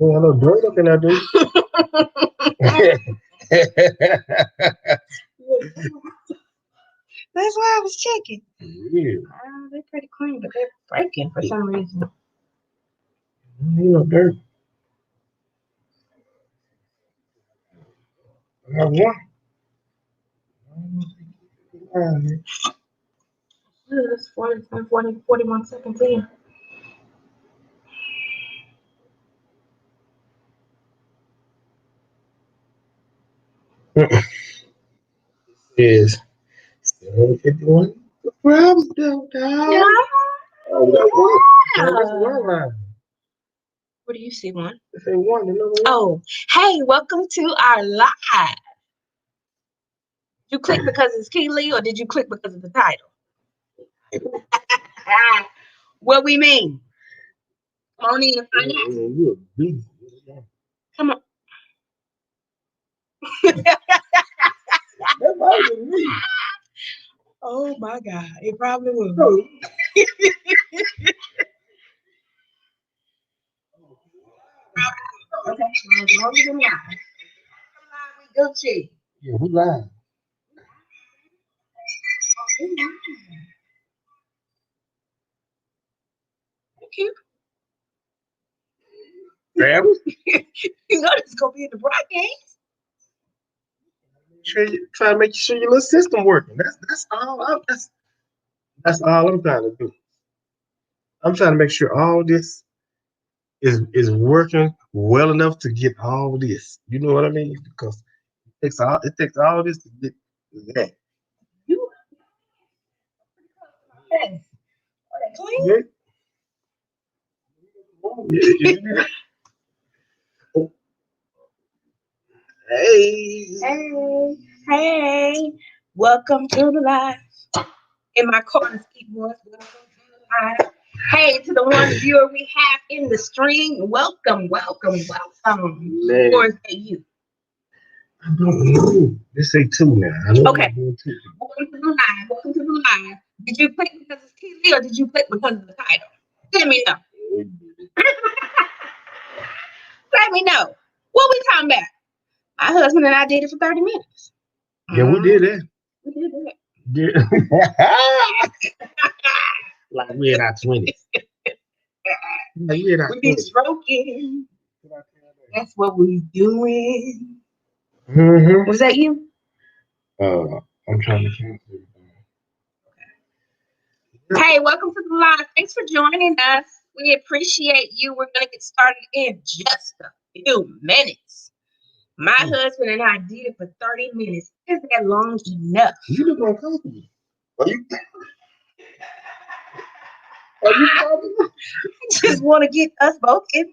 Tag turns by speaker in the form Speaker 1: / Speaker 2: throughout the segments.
Speaker 1: Yeah, hello, dirt up in there, dude.
Speaker 2: That's why I was checking.
Speaker 1: Yeah,
Speaker 2: They're pretty clean, but they're breaking for some reason.
Speaker 1: you know, dirt. I got one.
Speaker 2: It's 41 seconds in.
Speaker 1: Is 7:51. The problems go
Speaker 2: Yeah.
Speaker 1: down. Oh, we got one. So that's one line.
Speaker 2: What do you see, one?
Speaker 1: They say one, the number one.
Speaker 2: Oh, hey, welcome to our live. Did you click because it's Keely or did you click because of the title? What we mean? Come on in and find out.
Speaker 1: You're busy.
Speaker 2: Come on.
Speaker 1: That might have been me.
Speaker 2: Oh my God, it probably was.
Speaker 1: No.
Speaker 2: Okay, well, as long as I'm live. We Gucci.
Speaker 1: Yeah, we lying.
Speaker 2: Okay.
Speaker 1: Grab it.
Speaker 2: You know this is gonna be in the broadcast.
Speaker 1: Sure you try to make sure your little system working. That's all I'm trying to do. I'm trying to make sure all this is working well enough to get all this. You know what I mean? Because it takes all this to get that.
Speaker 2: You yes. Are they clean?
Speaker 1: Yeah. Yeah. Hey.
Speaker 2: Hey, hey, welcome to the live. In my corner, Skeet Boys, welcome to the live. Hey, to the one viewer we have in the stream, welcome, welcome, welcome.
Speaker 1: Man,
Speaker 2: Or is that you?
Speaker 1: I don't know. Let's say two now. I know
Speaker 2: Okay,
Speaker 1: I'm doing two.
Speaker 2: welcome to the live, welcome to the live. Did you click because it's TV or did you click because of the title? Let me know. Let me know. What we talking about? My husband and I did it for 30 minutes.
Speaker 1: Yeah, we did that.
Speaker 2: We did that.
Speaker 1: Yeah. Like we in our 20s. Like we in our
Speaker 2: We be
Speaker 1: 20s.
Speaker 2: stroking. That's what we doing.
Speaker 1: Mm-hmm.
Speaker 2: Was that you?
Speaker 1: I'm trying to cancel it.
Speaker 2: Hey, welcome to the live. Thanks for joining us. We appreciate you. We're gonna get started in just a few minutes. My husband and I did it for 30 minutes. Is that long enough?
Speaker 1: You look uncomfortable. Are you? Are you comfortable?
Speaker 2: I just want to get us both in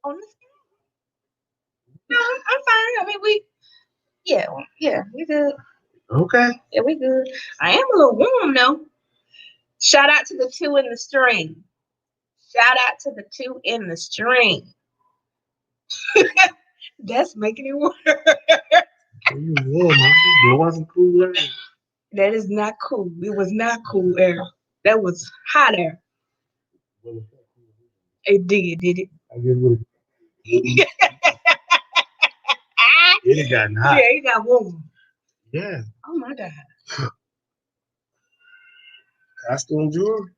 Speaker 2: on the screen. No, I'm fine. I mean, we good.
Speaker 1: Okay.
Speaker 2: Yeah, we good. I am a little warm though. Shout out to the two in the stream. Shout out to the two in the stream. That's making it worse.
Speaker 1: You warm, man. You blowing some cool air.
Speaker 2: That is not cool. It was not cool air. That was hot air. It did it?
Speaker 1: I guess what it had gotten hot.
Speaker 2: Yeah, it got warm.
Speaker 1: Yeah.
Speaker 2: Oh my God.
Speaker 1: Costume jewelry.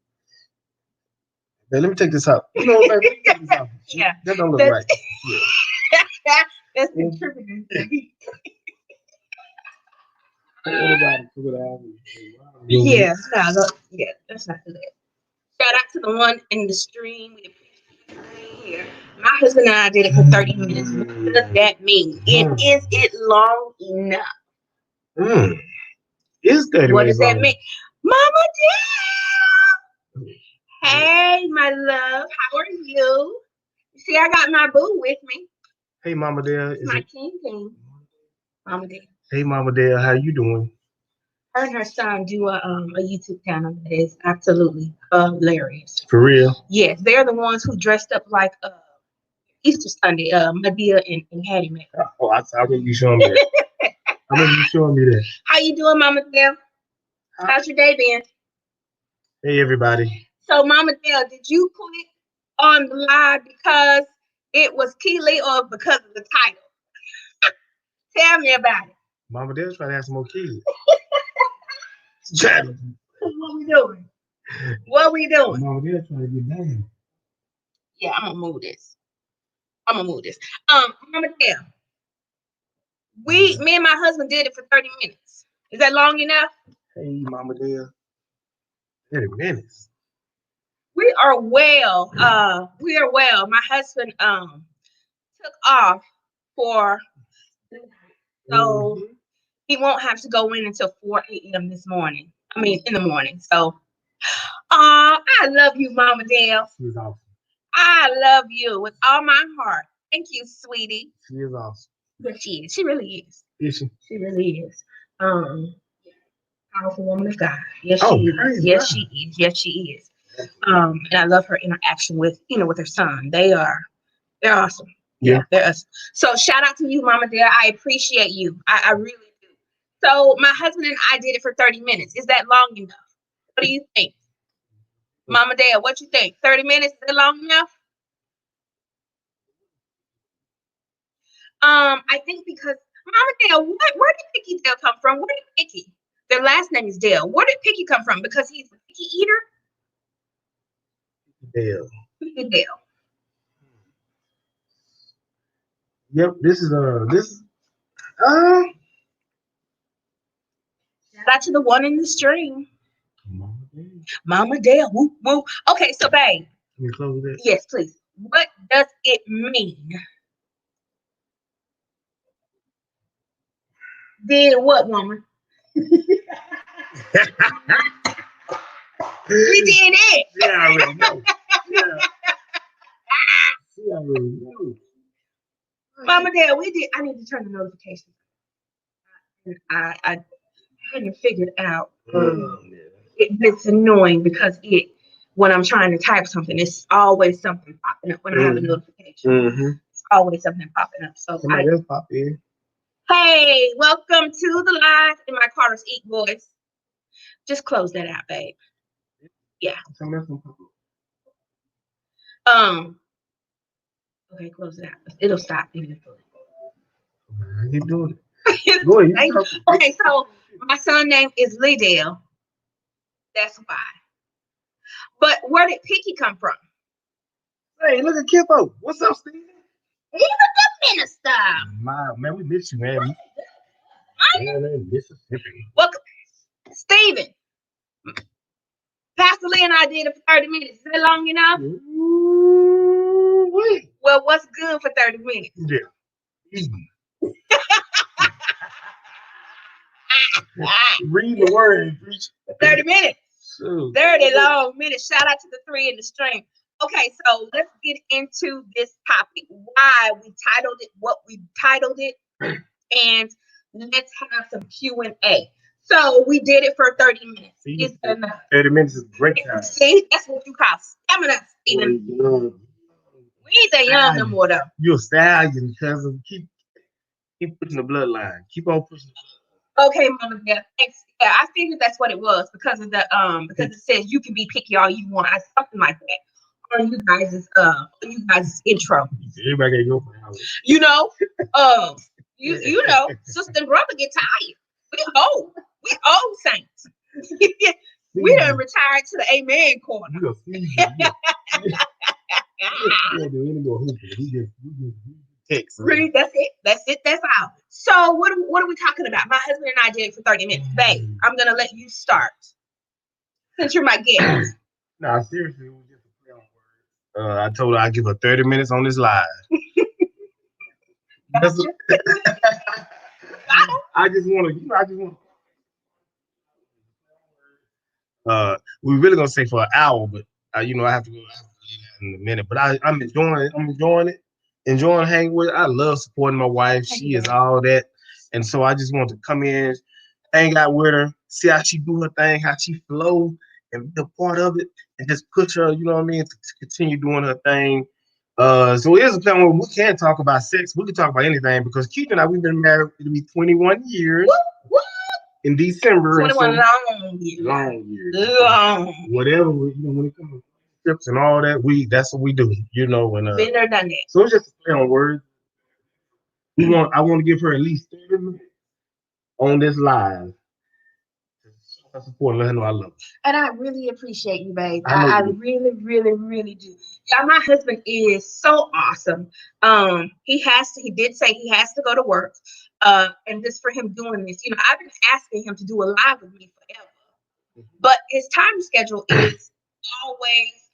Speaker 1: Hey, let me take this out. You know what, man? Let me take this out.
Speaker 2: Yeah.
Speaker 1: That don't look
Speaker 2: That's,
Speaker 1: right. Yeah.
Speaker 2: that's contributing. Yeah, yeah, that's not good. Shout out to the one in the stream. We appreciate you being here. My husband and I did it for 30 minutes. What does that mean? Is it long enough?
Speaker 1: It's 30
Speaker 2: What does
Speaker 1: minutes
Speaker 2: that
Speaker 1: long.
Speaker 2: mean? Mama dear! Hey, my love, how are you? See, I got my boo with me.
Speaker 1: Hey, Mama Dale.
Speaker 2: It's my king. Mama dear.
Speaker 1: Hey, Mama Dale, how you doing?
Speaker 2: Her and her son do a YouTube channel that is absolutely hilarious.
Speaker 1: For real?
Speaker 2: Yes, they're the ones who dressed up like Easter Sunday, Medea and Hattie Mae.
Speaker 1: Oh, I remember you showing me that. I remember you showing me that.
Speaker 2: How you doing, Mama Dale? How's your day been?
Speaker 1: Hey, everybody.
Speaker 2: So, Mama Dale, did you click on the live because It was key or because of the title. Tell me about it.
Speaker 1: Mama Dale's trying to have some more kids.
Speaker 2: What we doing? What we doing?
Speaker 1: Mama Dale's trying to get down.
Speaker 2: Yeah, I'm gonna move this. I'm gonna move this. Mama Dale, me and my husband did it for 30 minutes. Is that long enough?
Speaker 1: Hey, Mama Dale. 30 minutes.
Speaker 2: We are well. We are well. My husband took off for so he won't have to go in until 4 a.m. this morning. I mean in the morning. So I love you, Mama Dale.
Speaker 1: She's awesome.
Speaker 2: I love you with all my heart. Thank you, sweetie.
Speaker 1: She is awesome.
Speaker 2: Yes, she is. She really is.
Speaker 1: Is she?
Speaker 2: She really is. Powerful woman of God. Yes, she is. Yes, God. She is. Yes, she is. And I love her interaction with with her son. They're awesome. Yeah, they're awesome. So shout out to you, Mama Dale. I appreciate you. I really do. So my husband and I did it for 30 minutes. Is that long enough? What do you think? Mama Dale, what you think? 30 minutes, is that long enough? I think because Mama Dale, where did Picky Dale come from? Where did Picky? Their last name is Dale. Where did Picky come from? Because he's a picky eater?
Speaker 1: Dale.
Speaker 2: Picky Dale.
Speaker 1: Yep, this is
Speaker 2: shout out to the one in the stream. Mama Dale. Whoop, whoop. Okay, so babe.
Speaker 1: Can we close this?
Speaker 2: Yes, please. What does it mean? Did what, woman? We did it.
Speaker 1: Yeah, I already know. Yeah, I already know.
Speaker 2: Mama Dale, we did. I need to turn the notifications. I hadn't figured out. It's annoying because when I'm trying to type something, it's always something popping up when I have a notification. It's always something popping up. So
Speaker 1: somebody else pop in.
Speaker 2: Hey, welcome to the live in my Carter's Eat voice. Just close that out, babe. Yeah. Okay, close it out. It'll stop eventually.
Speaker 1: You doing it?
Speaker 2: Okay, so my son's name is Liddell. That's why. But where did Picky come from?
Speaker 1: Hey, look at Kippo. What's up, Steve?
Speaker 2: He's a good minister.
Speaker 1: Man, we miss you, man. Mississippi.
Speaker 2: Welcome, Steven. Pastor Lee and I did it for 30 minutes. Is that long enough? Well, what's good for 30 minutes?
Speaker 1: Yeah. Read the word and preach.
Speaker 2: 30 minutes. 30 long minutes. Shout out to the three in the stream. Okay, so let's get into this topic. Why we titled it what we titled it, and let's have some Q&A. So we did it for 30 minutes.
Speaker 1: See, 30 minutes is great time.
Speaker 2: See, that's what you call stamina, Stephen. We ain't that young no more, though.
Speaker 1: You're a stallion, cousin. Keep pushing the bloodline. Keep on pushing.
Speaker 2: Okay, Mama Dale. Thanks. Yeah, I figured that's what it was because of the because it says you can be picky all you want, something like that. On you guys' intro.
Speaker 1: Everybody gotta go for hours.
Speaker 2: You know, sister and brother get tired. We old saints. We done retired to the amen corner. Really, that's it. That's all. So what are we talking about? My husband and I did it for 30 minutes. Babe, I'm gonna let you start since you're my guest.
Speaker 1: No, seriously, it was just a play on words. I told her I'd give her 30 minutes on this live. I just want to. We're really gonna say for an hour, but I have to go in a minute. But I'm enjoying it, enjoying hanging with her. I love supporting my wife. She is all that, and so I just want to come in, hang out with her, see how she do her thing, how she flow, and be a part of it, and just push her. You know what I mean? To continue doing her thing. So here's a time where we can't talk about sex. We can talk about anything because Keith and I, we've been married. It'll be 21 years.
Speaker 2: What?
Speaker 1: In December.
Speaker 2: 21 long years.
Speaker 1: Long years. Long. Whatever, when it comes trips and all that. That's what we do, and
Speaker 2: Been there, done that.
Speaker 1: so it's just a play on words. I want to give her at least 30 minutes on this live to show her support and let her know I love her.
Speaker 2: And I really appreciate you, babe.
Speaker 1: I know
Speaker 2: I
Speaker 1: you do.
Speaker 2: really, really, really do. Yeah, my husband is so awesome. He did say he has to go to work. And just for him doing this, I've been asking him to do a live with me forever. But his time schedule is always,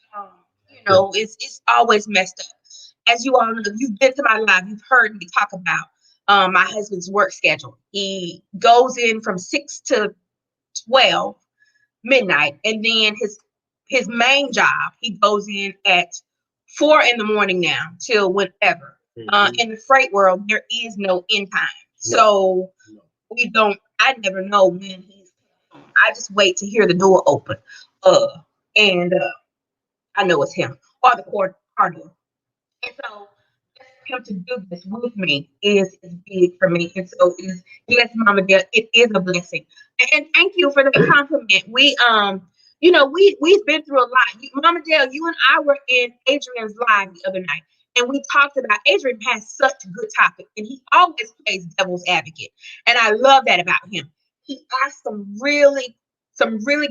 Speaker 2: it's always messed up. As you all know, if you've been to my live, you've heard me talk about my husband's work schedule. He goes in from 6 to 12 midnight, and then his main job, he goes in at 4 in the morning now till whenever. In the freight world, there is no end time, so I never know when he's home. I just wait to hear the door open, and I know it's him, or the car door. And so for him to do this with me is big for me. And so yes, Mama Dear, it is a blessing. And thank you for the compliment. We've been through a lot. Mama Dear, you and I were in Adrian's live the other night, and we talked about Adrian has such good topics, and he always plays devil's advocate. And I love that about him. He asks some really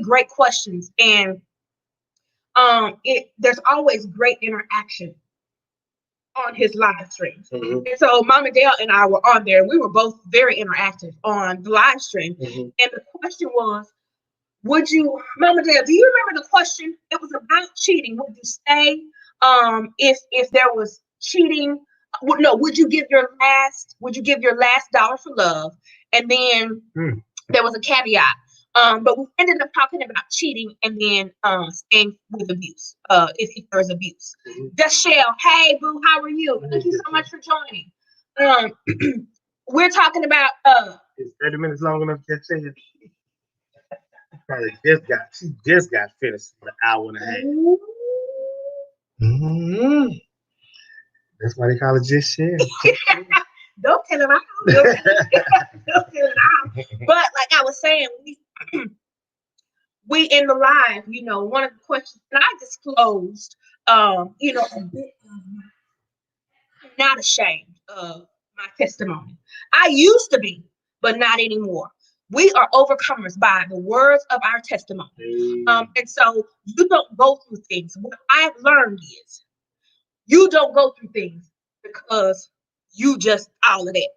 Speaker 2: great questions, and there's always great interaction on his live stream. And so Mama Dale and I were on there. We were both very interactive on the live stream. And the question was, Mama Dale, do you remember the question? It was about cheating. Would you stay if there was cheating? No, would you give your last dollar for love? And then there was a caveat. But we ended up talking about cheating and then staying with abuse, if there's abuse. Deshelle, hey boo, how are you? Thank you so much for joining. We're talking about
Speaker 1: Is 30 minutes long enough to say it? She just got finished for an hour and a half. That's why they call it just share.
Speaker 2: Don't tell it out. Don't tell it out. But like I was saying, we in the live, one of the questions, and I disclosed, a bit of I'm not ashamed of my testimony. I used to be, but not anymore. We are overcomers by the words of our testimony. And so you don't go through things. What I've learned is you don't go through things because you just all of that.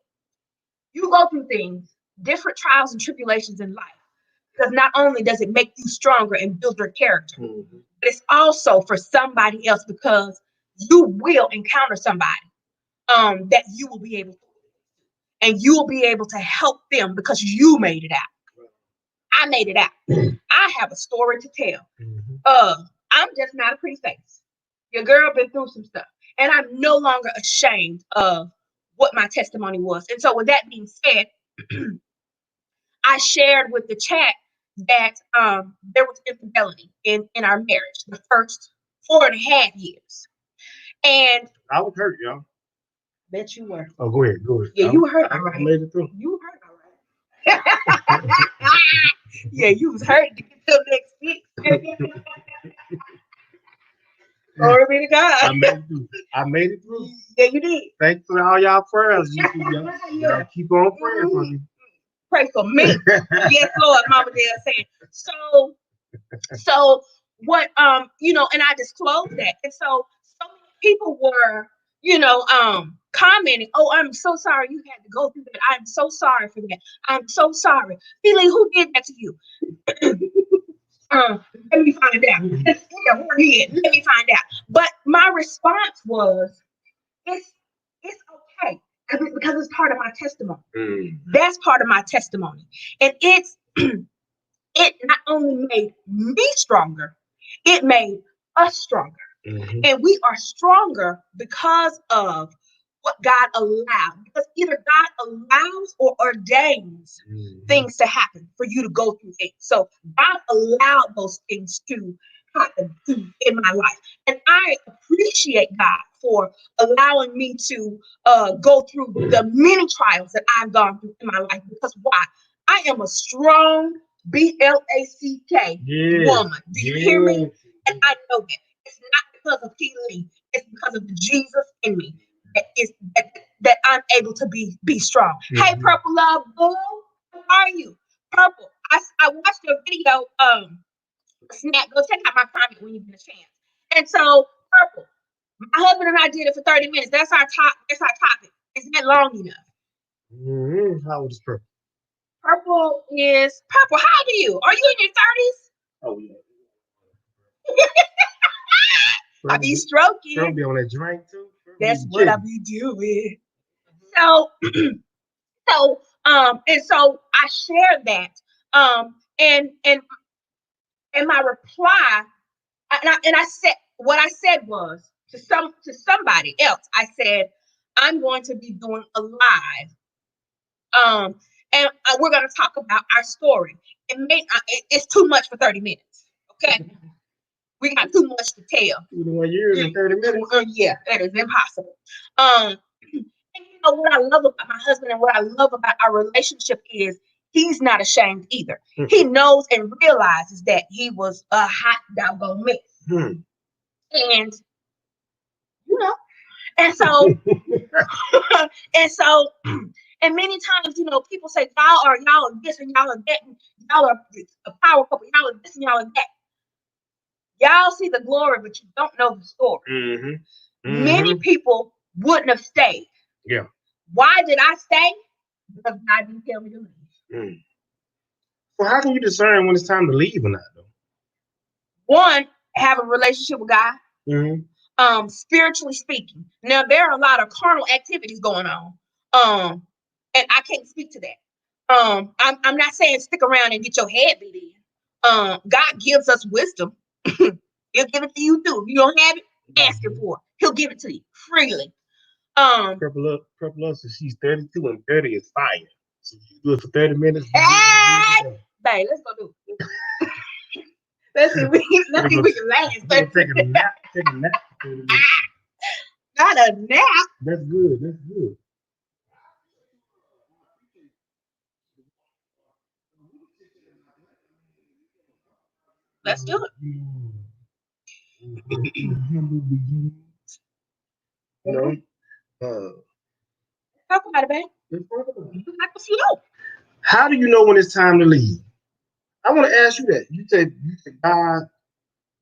Speaker 2: You go through things, different trials and tribulations in life, because not only does it make you stronger and build your character, but it's also for somebody else because you will encounter somebody that you will be able to, and you will be able to help them because you made it out. I made it out. I have a story to tell. I'm just not a pretty face. Your girl been through some stuff, and I'm no longer ashamed of what my testimony was. And so with that being said, I shared with the chat that there was infidelity in our marriage the first 4.5 years. And
Speaker 1: I was hurt, y'all.
Speaker 2: Bet you were.
Speaker 1: Oh, go ahead.
Speaker 2: Yeah, you were hurt.
Speaker 1: I
Speaker 2: All right.
Speaker 1: made it through.
Speaker 2: You were hurt. All right. Yeah, you was hurt to get till next week. Glory be to God.
Speaker 1: I made it through.
Speaker 2: Yeah, you did.
Speaker 1: Thanks for all y'all prayers. Y'all keep on praying for me.
Speaker 2: Pray for me. Yes, Lord, Mama Dale saying. So what and I disclosed that. And so many people were, commenting, "Oh, I'm so sorry you had to go through that. I'm so sorry for that. I'm so sorry." Feeling, who did that to you? Let me find out. Let me find out. But my response was, it's okay because it's part of my testimony. That's part of my testimony, and it not only made me stronger, it made us stronger, and we are stronger because of what God allowed. Because either God allows or ordains things to happen for you to go through things. So God allowed those things to happen in my life, and I appreciate God for allowing me to go through the many trials that I've gone through in my life. Because why? I am a strong BLACK woman. Do you hear me? And I know that. It's not because of healing. It's because of the Jesus in me that I'm able to be strong. Mm-hmm. Hey, Purple Love, boo, how are you? Purple, I watched your video. Snap, go check out my comment when you get a chance. And so, Purple, my husband and I did it for 30 minutes. That's our topic. Is that long enough?
Speaker 1: Mm-hmm. How old is Purple?
Speaker 2: Purple. How old are you? Are you in your 30s?
Speaker 1: Oh yeah.
Speaker 2: I be stroking.
Speaker 1: Purple be on that drink too.
Speaker 2: That's what I be doing. So, and so I shared that. And my reply, and I said what I said was to somebody else. I said, I'm going to be doing a live. And we're going to talk about our story. It's too much for 30 minutes. Okay. We got too much to tell.
Speaker 1: 21 years and 30 minutes?
Speaker 2: Yeah, that is impossible. And you know what I love about my husband and what I love about our relationship is he's not ashamed either. Mm-hmm. He knows and realizes that he was a hot doggone mess. Mm-hmm. And, you know, and so, and many times, you know, people say, y'all are this and y'all are that, and y'all are a power couple, y'all are this and y'all are that. Y'all see the glory, but you don't know the story. Mm-hmm. Mm-hmm. Many people wouldn't have stayed.
Speaker 1: Yeah.
Speaker 2: Why did I stay? Because God didn't tell me to leave.
Speaker 1: Mm. Well, how can you discern when it's time to leave or not, though?
Speaker 2: One, have a relationship with God. Mm-hmm. Spiritually speaking. Now, there are a lot of carnal activities going on. And I can't speak to that. I'm not saying stick around and get your head beat in. God gives us wisdom. He'll give it to you too. If you don't have it, ask him for it. He'll give it to you freely.
Speaker 1: Purple Love says she's 32 and 30 is fire. So you do it for 30 minutes.
Speaker 2: Hey, babe, let's go do it. let's see if we can last.
Speaker 1: Take a nap.
Speaker 2: Not a nap.
Speaker 1: That's good.
Speaker 2: Let's do it.
Speaker 1: You know,
Speaker 2: talk about it, babe. Like the flow.
Speaker 1: How do you know when it's time to leave? I want to ask you that. You said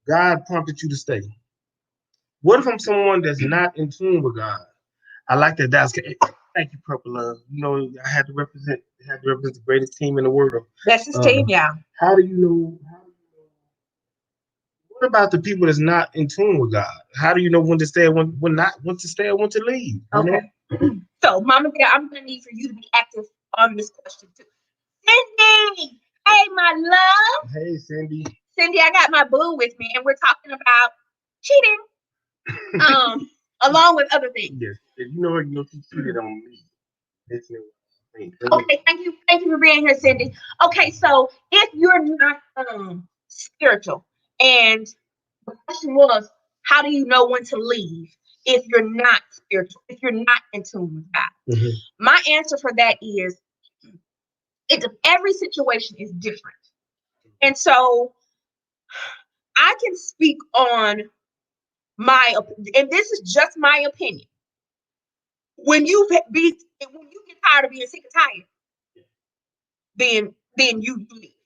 Speaker 1: God prompted you to stay. What if I'm someone that's not in tune with God? I like that. Thank you, Purple Love. You know, I had to represent the greatest team in the world.
Speaker 2: That's his team, yeah.
Speaker 1: How do you know? What about the people that's not in tune with God? How do you know when to stay, when not, when to stay, or when to leave?
Speaker 2: Okay. So, Mama Bear, I'm gonna need for you to be active on this question too. Cindy, hey, my love.
Speaker 1: Hey, Cindy.
Speaker 2: Cindy, I got my boo with me, and we're talking about cheating, along with other things.
Speaker 1: Yes, you know, she cheated on me.
Speaker 2: Okay, thank you for being here, Cindy. Okay, so if you're not spiritual, and the question was, how do you know when to leave if you're not spiritual, if you're not in tune with God? Mm-hmm. My answer for that is, every situation is different, and so I can speak on and this is just my opinion. When you get tired of being sick and tired, then you leave.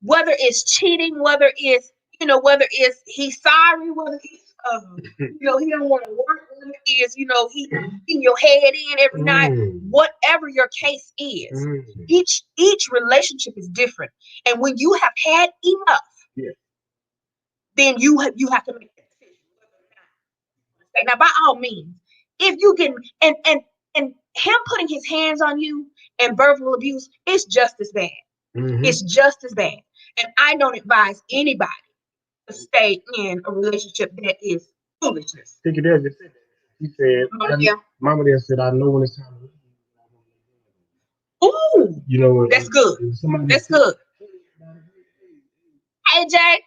Speaker 2: Whether it's cheating, whether it's he's sorry, whether it's he don't want to work, whether it's he in your head in every night, whatever your case is, each relationship is different, and when you have had enough, then you have to make that decision. Now, by all means, if you can, and him putting his hands on you and verbal abuse, it's just as bad. Mm-hmm. It's just as bad. And I don't advise anybody to stay in a relationship that is foolishness.
Speaker 1: Think of that. He said, Mama there said, I know when it's time to leave.
Speaker 2: Ooh, that's good. That's good. Hey, Jay.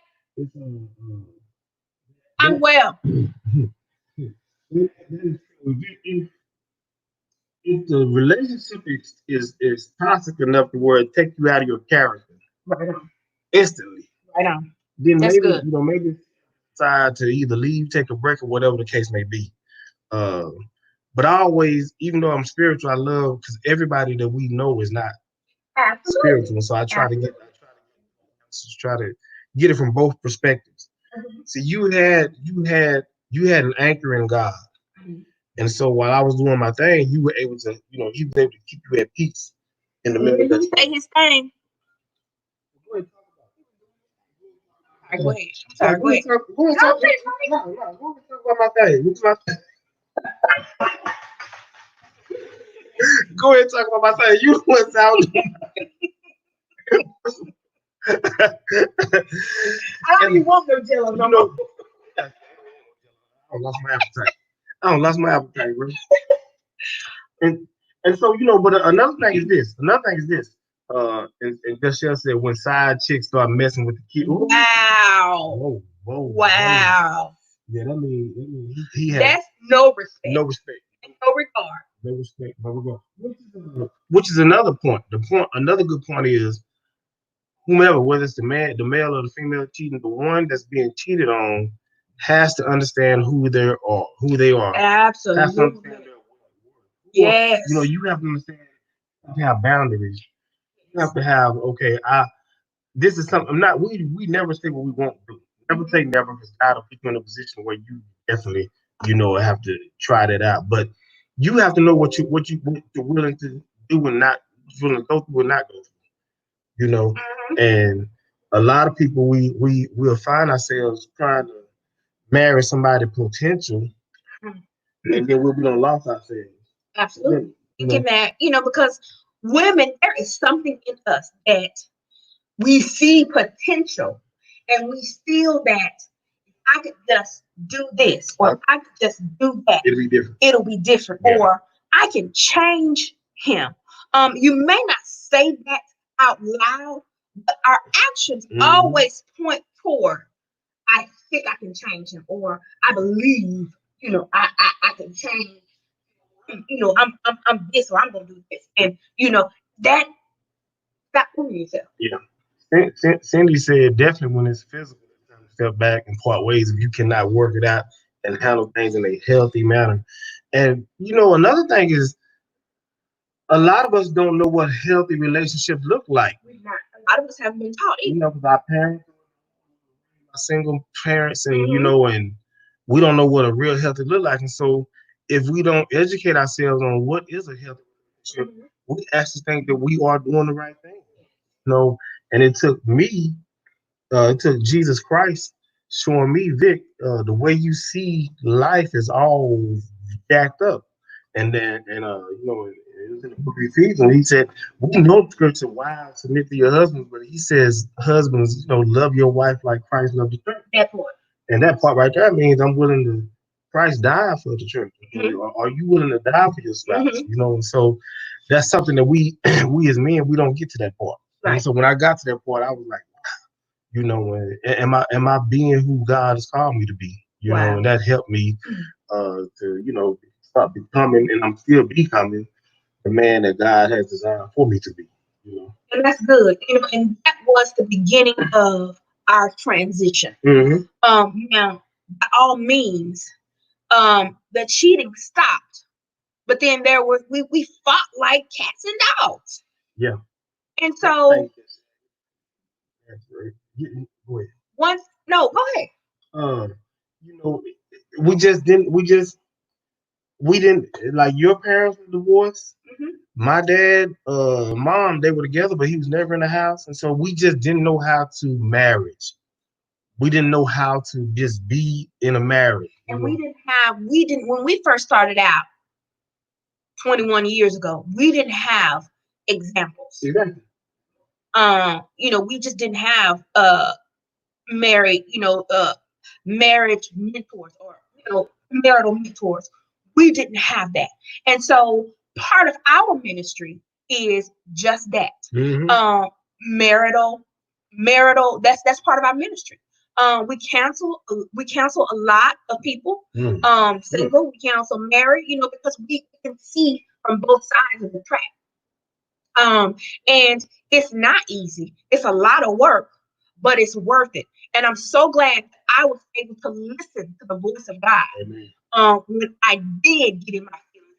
Speaker 2: I'm well.
Speaker 1: If the relationship is toxic enough to where it takes you out of your character,
Speaker 2: right on,
Speaker 1: instantly,
Speaker 2: right on,
Speaker 1: then
Speaker 2: that's
Speaker 1: maybe
Speaker 2: good.
Speaker 1: maybe decide to either leave, take a break, or whatever the case may be. Um, but I always, even though I'm spiritual, I love because everybody that we know is not
Speaker 2: Absolutely.
Speaker 1: spiritual, so I try to get it from both perspectives. So you had an anchor in God.
Speaker 2: Mhm.
Speaker 1: And so while I was doing my thing, you were able to, he was able to keep you at peace in the middle of that
Speaker 2: Say
Speaker 1: storm.
Speaker 2: his thing.
Speaker 1: Go ahead,
Speaker 2: All right, go ahead. I'm
Speaker 1: no,
Speaker 2: sorry. Go ahead.
Speaker 1: go ahead, talk, no, no, go ahead, talk about my thing. Go ahead, talk about my thing. You went out.
Speaker 2: I don't
Speaker 1: And
Speaker 2: even want no jello no
Speaker 1: you
Speaker 2: more.
Speaker 1: know, I lost my appetite. I don't lost my appetite, bro. And and so but another thing is this. Another thing is this. And Michelle said when side chicks start messing with the kid. Ooh,
Speaker 2: Wow.
Speaker 1: whoa.
Speaker 2: Wow.
Speaker 1: Yeah, that mean he has
Speaker 2: That's no respect
Speaker 1: no respect.
Speaker 2: and no regard.
Speaker 1: No respect. No regard. Which is another point. Another good point is whomever, whether it's the male or the female cheating, the one that's being cheated on has to understand who they are, has to
Speaker 2: Absolutely.
Speaker 1: understand their worth.
Speaker 2: Yes.
Speaker 1: You have to understand, you have to have boundaries. You have to have, okay, this is something. I'm not. We never say what we won't do. Never say never, because God will put you in a position where you definitely, have to try that out. But you have to know what you're willing to do and not willing to go through and not go through. And a lot of people we will find ourselves trying to marry somebody potential,
Speaker 2: Mhm.
Speaker 1: and then we'll be on lost ourselves.
Speaker 2: Absolutely.
Speaker 1: You
Speaker 2: Thinking
Speaker 1: know.
Speaker 2: that, because women, there is something in us that we see potential and we feel that I could just do this or I could just do that.
Speaker 1: It'll be different.
Speaker 2: It'll be different.
Speaker 1: Yeah.
Speaker 2: Or I can change him. You may not say that out loud, but our actions always point toward I think I can change him, or I believe, I can change. I'm this, or I'm gonna do this, and that stop fooling yourself.
Speaker 1: Yeah. Cindy said definitely when it's physical, it's time to step back and part ways if you cannot work it out and handle things in a healthy manner. And another thing is a lot of us don't know what healthy relationships look like.
Speaker 2: We're not. A lot of us haven't been taught either.
Speaker 1: Because our parents, our single parents, and
Speaker 2: Mhm.
Speaker 1: and we don't know what a real healthy look like. And so if we don't educate ourselves on what is a healthy relationship, we actually think that we are doing the right thing. And it took Jesus Christ showing me, Vic, the way you see life is all jacked up. And then, it was in the book of Ephesians. He said, we know scripture, wives submit to your husbands, but he says, husbands, love your wife like Christ loved the church.
Speaker 2: That part.
Speaker 1: And that part right there means I'm willing to, Christ died for the church. Are you willing to die for your spouse? And so that's something that we, we as men, we don't get to that part. Right. And so when I got to that part, I was like, am I being who God has called me to be? And that helped me to start becoming, and I'm still becoming the man that God has designed for me to be.
Speaker 2: And that's good. And that was the beginning of our transition.
Speaker 1: Mm-hmm.
Speaker 2: Now, by all means, the cheating stopped, but then we fought like cats and dogs.
Speaker 1: Yeah.
Speaker 2: And so
Speaker 1: That's right. Go ahead.
Speaker 2: go ahead.
Speaker 1: Um, you know, we didn't like your parents were divorced.
Speaker 2: Mhm.
Speaker 1: My dad, mom, they were together, but he was never in the house, and so we just didn't know how to marriage. We didn't know how to just be in a marriage.
Speaker 2: And we didn't when we first started out 21 years ago, we didn't have examples.
Speaker 1: Exactly.
Speaker 2: We just didn't have married, marriage mentors or marital mentors. We didn't have that. And so part of our ministry is just that.
Speaker 1: Mm-hmm.
Speaker 2: Marital, that's part of our ministry. We counsel a lot of people, single, we counsel married, because we can see from both sides of the track. And it's not easy. It's a lot of work, but it's worth it. And I'm so glad that I was able to listen to the voice of God.
Speaker 1: Amen.
Speaker 2: When I did get in my feelings,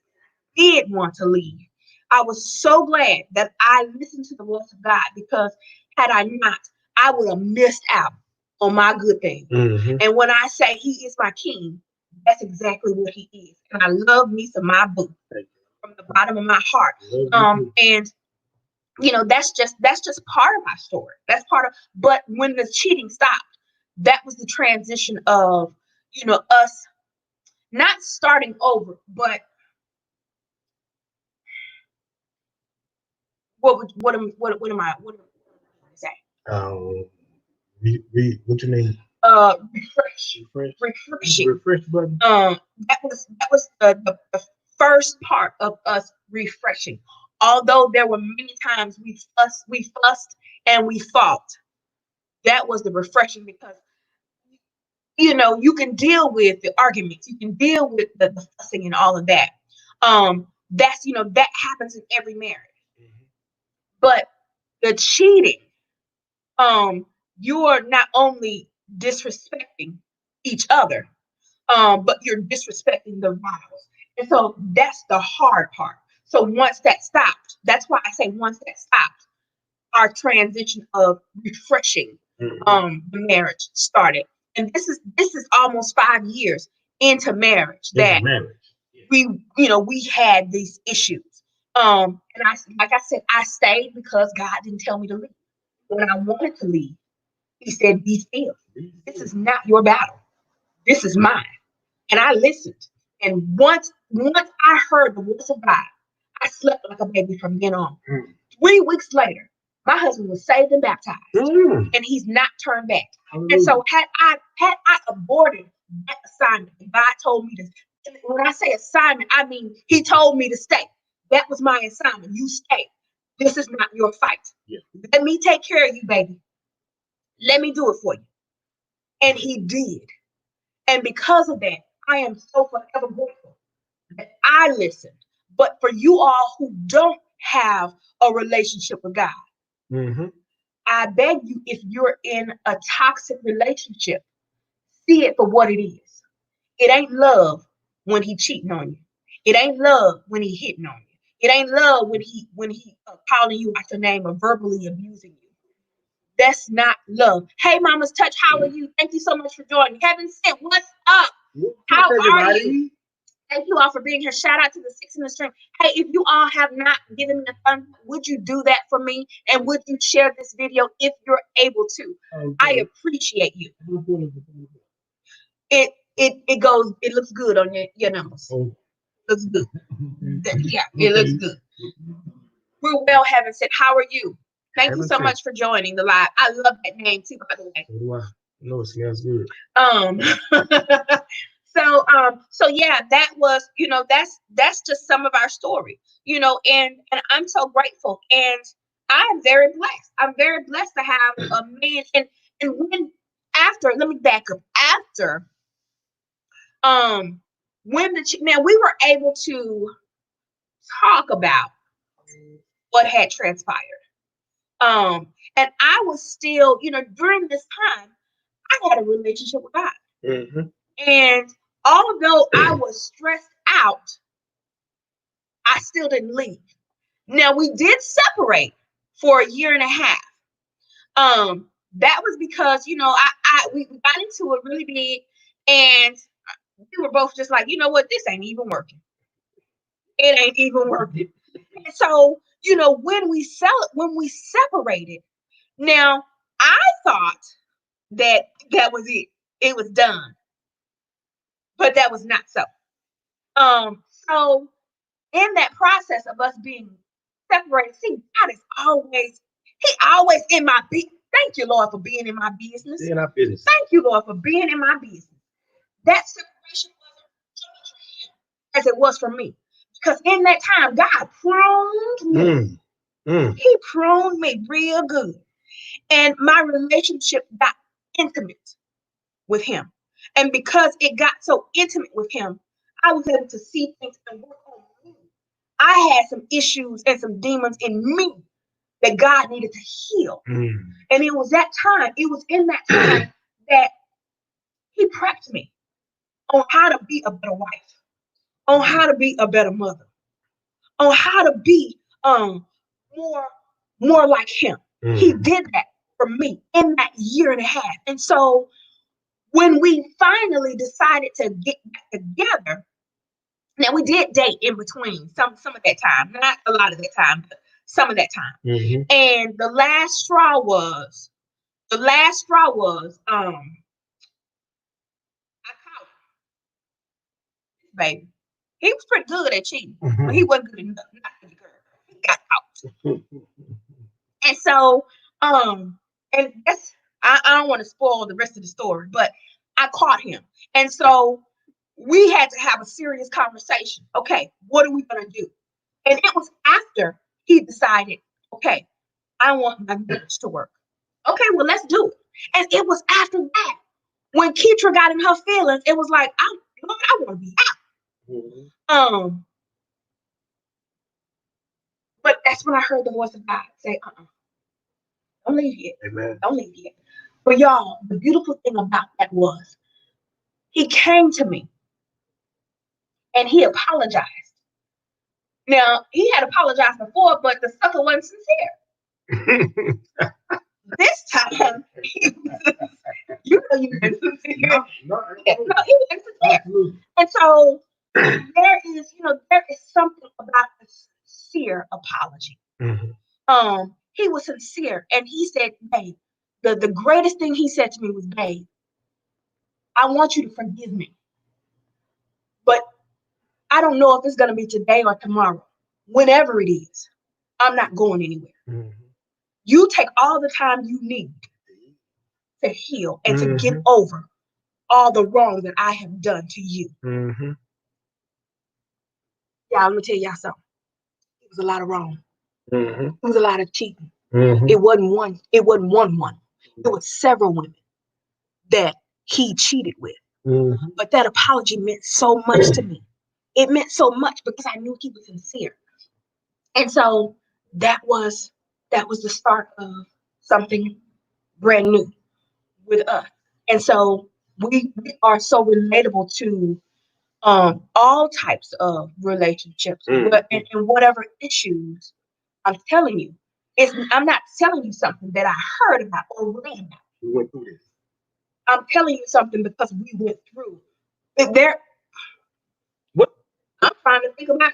Speaker 2: did want to leave. I was so glad that I listened to the voice of God, because had I not, I would have missed out on my good thing.
Speaker 1: Mm-hmm.
Speaker 2: And when I say he is my king, that's exactly what he is. And I love me some my boo from the bottom of my heart. And that's just part of my story. That's part of. But when the cheating stopped, that was the transition of us not starting over, but what am I saying?
Speaker 1: Um, what you mean?
Speaker 2: Refreshing.
Speaker 1: Refresh button.
Speaker 2: That was the first part of us refreshing. Although there were many times we fussed and we fought, that was the refreshing, because you can deal with the arguments, you can deal with the fussing and all of that. That happens in every marriage. But the cheating, you're not only disrespecting each other, but you're disrespecting the vows. And so that's the hard part. So once that stopped, that's why I say once that stopped, our transition of refreshing the marriage started. And this is almost 5 years into marriage that we had these issues. And like I said, I stayed because God didn't tell me to leave. When I wanted to leave, he said, be still. This is not your battle. This is mine. And I listened. And once I heard the voice of God, I slept like a baby from then on. 3 weeks later, my husband was saved and baptized, and he's not turned back. And so had I aborted that assignment, God told me to. And when I say assignment, I mean he told me to stay. That was my assignment. You stay. This is not your fight. Yeah. Let me take care of you, baby. Let me do it for you. And he did. And because of that, I am so forever grateful that I listened. But for you all who don't have a relationship with God, I beg you, if you're in a toxic relationship, see it for what it is. It ain't love when he cheating on you. It ain't love when he hitting on you. It ain't love when he calling you out your name or verbally abusing you. That's not love. Hey, Mama's Touch, how are you? Thank you so much for joining. Heaven sent, what's up? How are you? Thank you all for being here. Shout out to the six in the stream. Hey, if you all have not given me a thumbs up, would you do that for me? And would you share this video if you're able to? Okay. I appreciate you. It looks good on your numbers. Oh. Looks good. Yeah, it looks good. We're well, Heaven said, how are you? Thank you so much for joining the live. I love that name too, by the way. So do I. No, it smells good. So yeah, that was, that's just some of our story, and I'm so grateful, and I'm very blessed. I'm very blessed to have a man, and let me back up. After, now we were able to talk about what had transpired. And I was still, during this time, I had a relationship with God. Mm-hmm. And although I was stressed out, I still didn't leave. Now we did separate for a year and a half. That was because, we got into it really big, and we were both just like, you know what, this ain't even working. It ain't even working. And so, when we separated, now I thought that was it. It was done. But that was not so. So in that process of us being separated, see, God is He always in my business. Thank you, Lord, for being in my business. In our business. Thank you, Lord, for being in my business. That separation wasn't so much for him as it was for me. Because in that time, God pruned me. He pruned me real good. And my relationship got intimate with him. And because it got so intimate with him, I was able to see things and work on me. I had some issues and some demons in me that God needed to heal. And it was in that time that he prepped me on how to be a better wife, on how to be a better mother, on how to be more more like him. He did that for me in that year and a half. And so when we finally decided to get back together, now we did date in between some of that time, not a lot of that time, but some of that time. And the last straw was I caught him, baby. He was pretty good at cheating, but he wasn't good enough. Not for the girl. He got caught. And so, and that's I don't want to spoil the rest of the story, but I caught him. And so we had to have a serious conversation. Okay, what are we gonna do? And it was after he decided, okay, I want my marriage to work. Okay, well, let's do it. And it was after that when Keitra got in her feelings, it was like, Lord, I want to be out. But that's when I heard the voice of God say, don't leave yet. Amen. Don't leave yet. But y'all, the beautiful thing about that was he came to me and he apologized. Now, he had apologized before, but the sucker wasn't sincere. This time, you know you've been sincere. No, he wasn't sincere. And so there is something about a sincere apology. He was sincere, and he said, "Babe, the greatest thing he said to me was, babe, I want you to forgive me, but I don't know if it's gonna be today or tomorrow. Whenever it is, I'm not going anywhere. You take all the time you need to heal and to get over all the wrong that I have done to you." Yeah, let me tell y'all something. It was a lot of wrong. It was a lot of cheating. It wasn't one. It wasn't one woman. It was several women that he cheated with. But that apology meant so much to me. It meant so much because I knew he was sincere. And so that was the start of something brand new with us. And so we are so relatable to all types of relationships, but in whatever issues. I'm telling you, I'm not telling you something that I heard about or read about. We went through this. I'm telling you something because we went through. There, what I'm trying to think about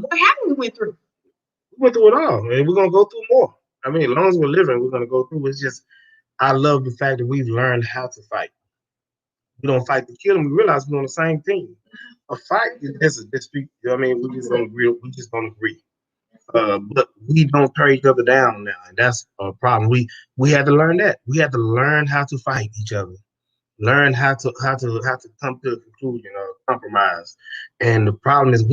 Speaker 2: what happened we went through. We went through it all, and we're gonna go through more. I mean, as long as we're living, we're gonna go through. It's just I love the fact that we've learned how to fight. We don't fight to kill them. We realize we're on the same team. A fight is just a dispute. You know what I mean? We just don't agree. We just don't agree. But we don't tear each other down now, and that's a problem. We had to learn that. We had to learn how to fight each other, learn how to come to a conclusion or compromise. And the problem is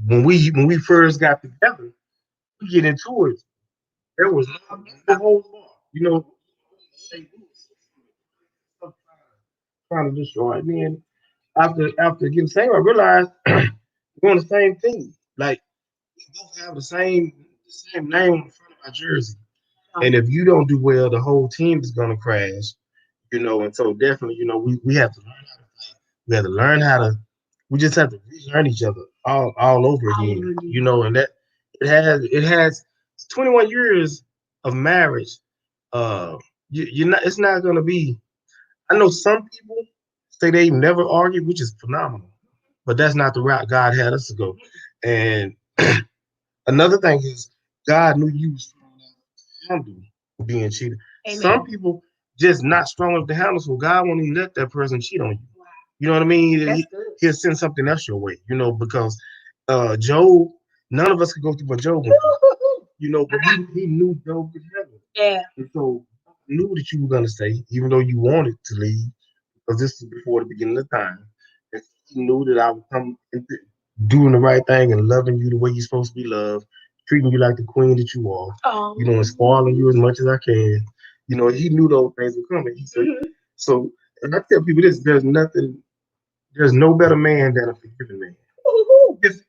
Speaker 2: when we first got together, we get into it. There was no whole bar, trying to destroy me. And after getting saved, I realized we're on the same team. Like we both have the same name on the front of our jersey. And if you don't do well, the whole team is gonna crash. And so definitely, we have to learn how to fight. We have to learn how to we just have to relearn each other all over again. And that it has 21 years of marriage. You're not it's not gonna be I know some people say they never argue, which is phenomenal. But that's not the route God had us to go. And another thing is God knew you was strong enough to handle being cheated. Amen. Some people just not strong enough to handle, so God won't even let that person cheat on you. Wow. You know what I mean? He'll send something else your way, because Job, none of us could go through what Job went through. But he knew Job could handle it. Yeah. And so he knew that you were gonna stay, even though you wanted to leave, because this is before the beginning of time. And he knew that I would come into doing the right thing and loving you the way you're supposed to be loved, treating you like the queen that you are, and spoiling you as much as I can. He knew those things were coming. He said, so, and I tell people this: there's no better man than a forgiving man. If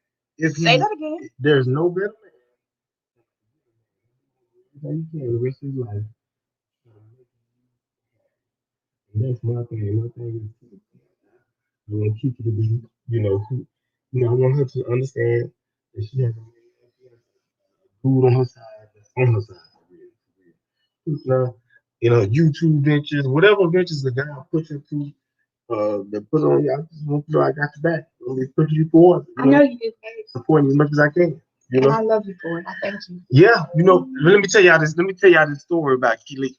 Speaker 2: he, say that again. There's no better man than you can the rest of his life.
Speaker 1: And that's my thing. My thing is I want to keep it to be, I want her to understand that she has a man, she has food on her side, that's on her side. For real, for real. Now, YouTube ventures, whatever ventures the guy puts into, that put on you, I just want you to know I got your back. I'm gonna push you forward,
Speaker 2: I know you do, babe.
Speaker 1: support you as much as I can.
Speaker 2: And I love you for it. I thank you.
Speaker 1: Yeah, let me tell y'all this. Let me tell y'all this story about Keely.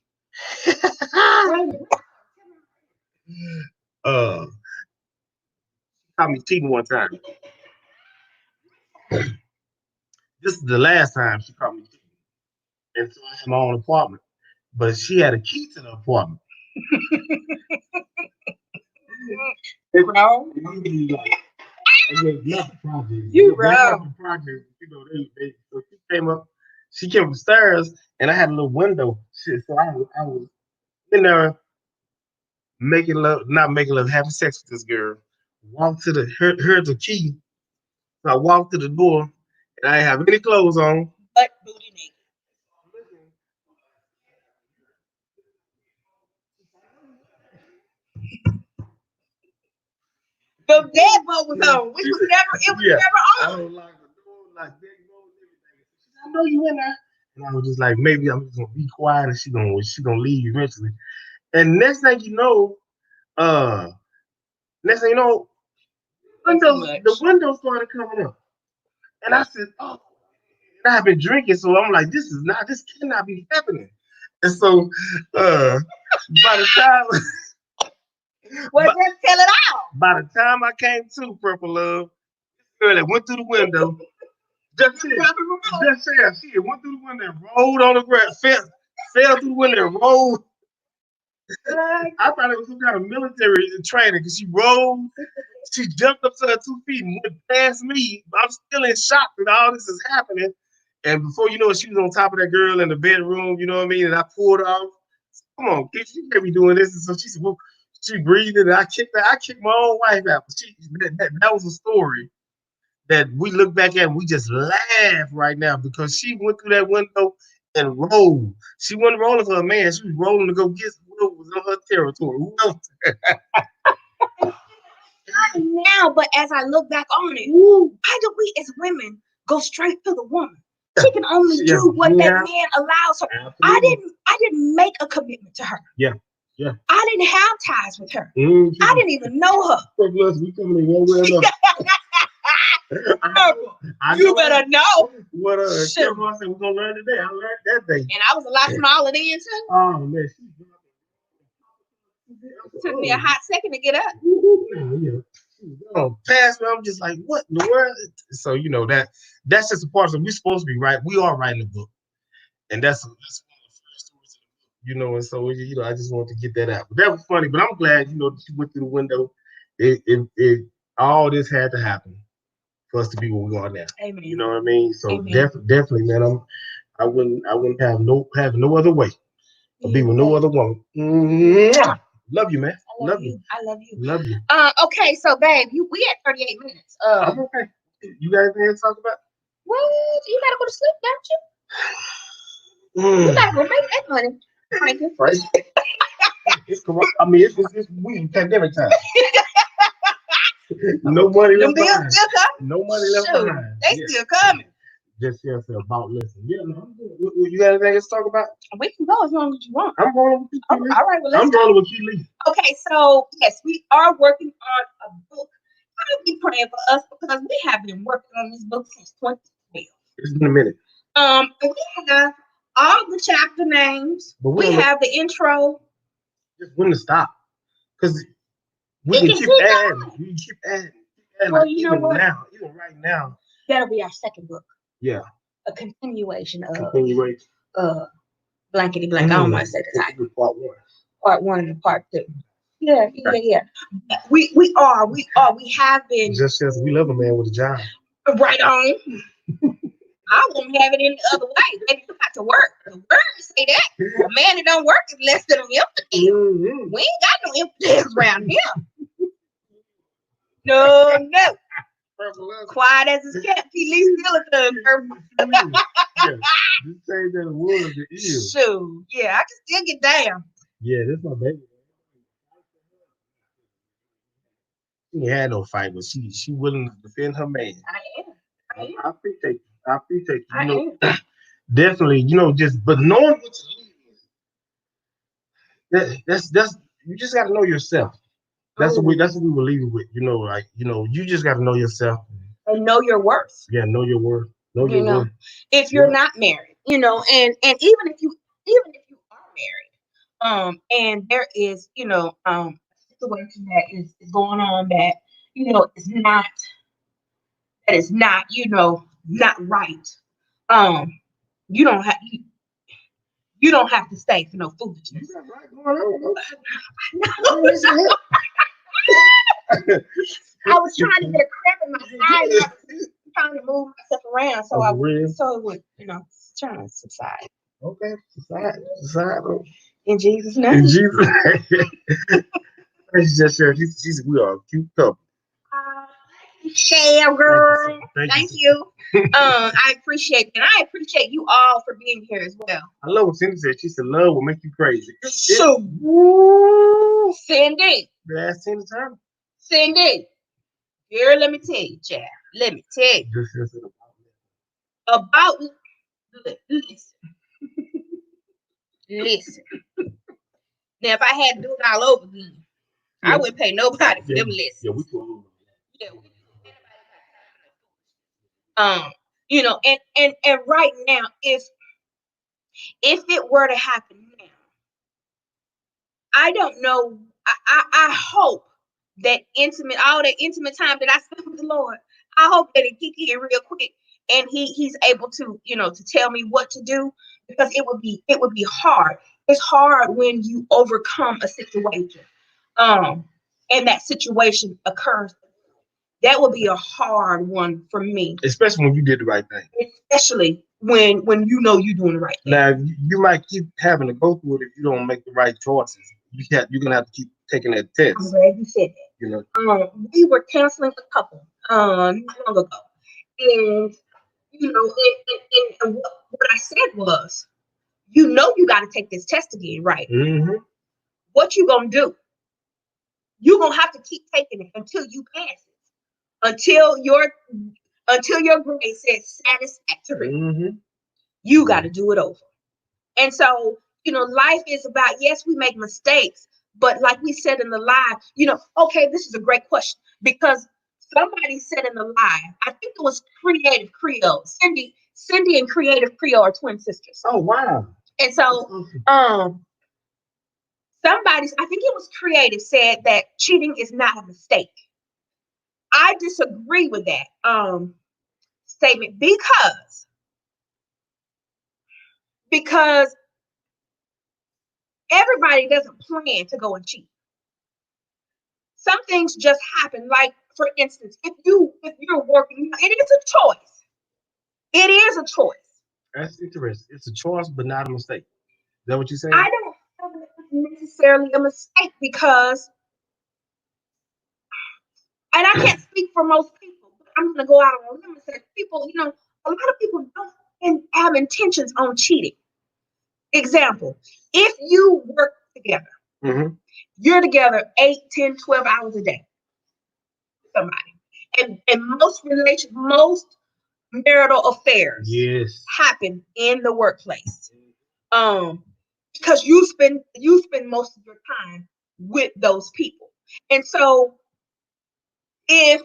Speaker 1: uh, caught me cheating one time. This is the last time she caught me cheating, and so I had my own apartment. But she had a key to the apartment.
Speaker 2: Bro.
Speaker 1: Not the project.
Speaker 2: You
Speaker 1: They're not
Speaker 2: bro.
Speaker 1: the project. So she came upstairs, and I had a little window. Shit, so I was in there making love, not making love, having sex with this girl. Walked to heard the key. So I walked to the door, and I didn't have any clothes on.
Speaker 2: But booty naked. The deadbolt was on, which was never, it was never
Speaker 1: I
Speaker 2: on.
Speaker 1: was like the door, like big door and everything. She said, I know you in there. And I was just like, maybe I'm just gonna be quiet and she gonna leave eventually. And uh next thing you know, the window started coming up. And I said, oh, and I've been drinking, so I'm like, this cannot be happening. And so by the time
Speaker 2: Well, just tell it out.
Speaker 1: by the time I came to Purple Love, girl that went through the window, just said she went through the window and rolled on the ground, fell through the window and rolled. I thought it was some kind of military training because she rolled, she jumped up to her 2 feet and went past me. I'm still in shock that all this is happening. And before you know it, she was on top of that girl in the bedroom, you know what I mean? And I pulled her off. Come on, kid, you can't be doing this. And so she said, well, she breathed and I kicked her. I kicked my own wife out. That was a story that we look back at and we just laugh right now because she went through that window and rolled. She wasn't rolling for a man. She was rolling to go get what was on her territory. Who knows?
Speaker 2: Now, but as I look back on it, why do we as women go straight to the woman? She can only do what that man allows her. Absolutely. I didn't make a commitment to her.
Speaker 1: Yeah. Yeah.
Speaker 2: I didn't have ties with her. Mm-hmm. I didn't even know her.
Speaker 1: We coming in one way or another.
Speaker 2: You better know.
Speaker 1: What Kevin said we're gonna learn today. I learned that day.
Speaker 2: And I was a lot smaller then too.
Speaker 1: Oh man,
Speaker 2: it took me a hot second to get up.
Speaker 1: Past me, I'm just like, what in the world? So that's just a part of it. We're supposed to be right. We are writing the book, and that's one of the first stories of the book. And so I just wanted to get that out. But that was funny. But I'm glad that she went through the window. It all this had to happen for us to be where we are now.
Speaker 2: Amen.
Speaker 1: You know what I mean? So definitely, man. I wouldn't have no other way. I'll be with no other woman. Mm-hmm. Love you, man.
Speaker 2: I love you. I love you.
Speaker 1: Love you.
Speaker 2: Okay, so babe, we at 38 minutes.
Speaker 1: I'm okay. You got anything to talk about?
Speaker 2: What? You gotta go to sleep, don't you? You gotta go make that money. Right.
Speaker 1: It's corrupt. I mean, it's we pandemic time. No money left behind. No money left behind.
Speaker 2: They still coming.
Speaker 1: Just about listen. Yeah, no, I'm good. You got anything to talk about?
Speaker 2: We can go as long as you want.
Speaker 1: I'm rolling with you.
Speaker 2: All right, well,
Speaker 1: I'm rolling with Keely.
Speaker 2: Okay, so yes, we are working on a book. I'll be praying for us because we have been working on this book since 2012.
Speaker 1: It's been a minute.
Speaker 2: We have all the chapter names. But we have the intro.
Speaker 1: Just when to stop, because we can keep adding. We can keep adding.
Speaker 2: Well, you know what?
Speaker 1: Even right now,
Speaker 2: that'll be our second book.
Speaker 1: Yeah.
Speaker 2: A continuation of blankety blank. I don't want to say the title. Part 1 and part 2. Yeah. We have been.
Speaker 1: Just as we love a man with a job.
Speaker 2: Right on. I won't have it any other way. Maybe you got to work. The words say that. A man that don't work is less than an infidel. Mm-hmm. We ain't got no infidels around here. No. Quiet as a cat, he leaves still a thug.
Speaker 1: You say that a wood is.
Speaker 2: Shoot. Yeah, I can still get down.
Speaker 1: Yeah, this my baby. She ain't had no fight, but she willing to defend her man.
Speaker 2: I am. I am.
Speaker 1: I appreciate you. I appreciate you.
Speaker 2: I am.
Speaker 1: Definitely, just but knowing what to leave is that's you just got to know yourself.
Speaker 2: Oh,
Speaker 1: That's what we were leaving with. Like you just got to know yourself.
Speaker 2: and know your worth.
Speaker 1: Yeah, know your worth. Know
Speaker 2: You
Speaker 1: your
Speaker 2: know,
Speaker 1: worth.
Speaker 2: if you're
Speaker 1: Yeah.
Speaker 2: not married, and even if you are married, and there is, a situation that is going on that is not, not right. Um, you don't have you don't have to stay for no
Speaker 1: You
Speaker 2: foolishness.
Speaker 1: got right going on.
Speaker 2: I was trying to get a cramp in my side, and I was trying to move myself around
Speaker 1: Oh, for real?
Speaker 2: so it would, trying to subside.
Speaker 1: Okay, decide.
Speaker 2: In Jesus'
Speaker 1: In
Speaker 2: name.
Speaker 1: Jesus' name. She just said we are a cute couple.
Speaker 2: Share,
Speaker 1: Thank you,
Speaker 2: girl.
Speaker 1: thank you.
Speaker 2: Thank you. I appreciate that. I appreciate you all for being here as well.
Speaker 1: I love what Cindy said. She said, "Love will make you crazy."
Speaker 2: So, woo, Cindy,
Speaker 1: Yeah, Cindy Turner.
Speaker 2: Cindy, girl, let me tell you, child. Let me tell you
Speaker 1: Just
Speaker 2: about. Listen, listen. Now, if I had to do it all over again, I
Speaker 1: yeah,
Speaker 2: wouldn't pay nobody for
Speaker 1: yeah,
Speaker 2: them
Speaker 1: yeah. We
Speaker 2: lessons.
Speaker 1: cool.
Speaker 2: Yeah, and right now, if it were to happen now, I don't know. I hope that all that intimate time that I spent with the Lord, I hope that it kick in real quick, and he's able to, to tell me what to do, because it would be hard. It's hard when you overcome a situation, um, and that situation occurs. That would be a hard one for me,
Speaker 1: Especially when you did the right thing.
Speaker 2: especially when you're doing the right thing.
Speaker 1: Now you might keep having to go through it if you don't make the right choices. You're gonna have to keep taking that test.
Speaker 2: I'm glad you said that. We were counseling a couple not long ago, and and what I said was, you got to take this test again, right?
Speaker 1: Mm-hmm.
Speaker 2: What you gonna do? You gonna have to keep taking it until you pass it, until your grade says satisfactory.
Speaker 1: Mm-hmm.
Speaker 2: You got to do it over. And so, life is about, yes, we make mistakes, but like we said in the live, okay, this is a great question, because somebody said in the live, I think it was Creative Creole, Cindy and Creative Creole are twin sisters.
Speaker 1: Oh wow.
Speaker 2: And so, I think it was Creative, said that cheating is not a mistake. I disagree with that statement, because everybody doesn't plan to go and cheat. Some things just happen. Like, for instance, if you're working, it is a choice. It is a choice.
Speaker 1: That's interesting. It's a choice, but not a mistake. Is that what you're saying?
Speaker 2: I don't feel it's necessarily a mistake, because, and I can't speak for most people, but I'm going to go out on a limb and say, people, a lot of people don't have intentions on cheating. Example: if you work together,
Speaker 1: Mm-hmm.
Speaker 2: you're together 8, 10, 12 hours a day with somebody, and most marital affairs
Speaker 1: Yes.
Speaker 2: happen in the workplace, um because you spend most of your time with those people. And so, if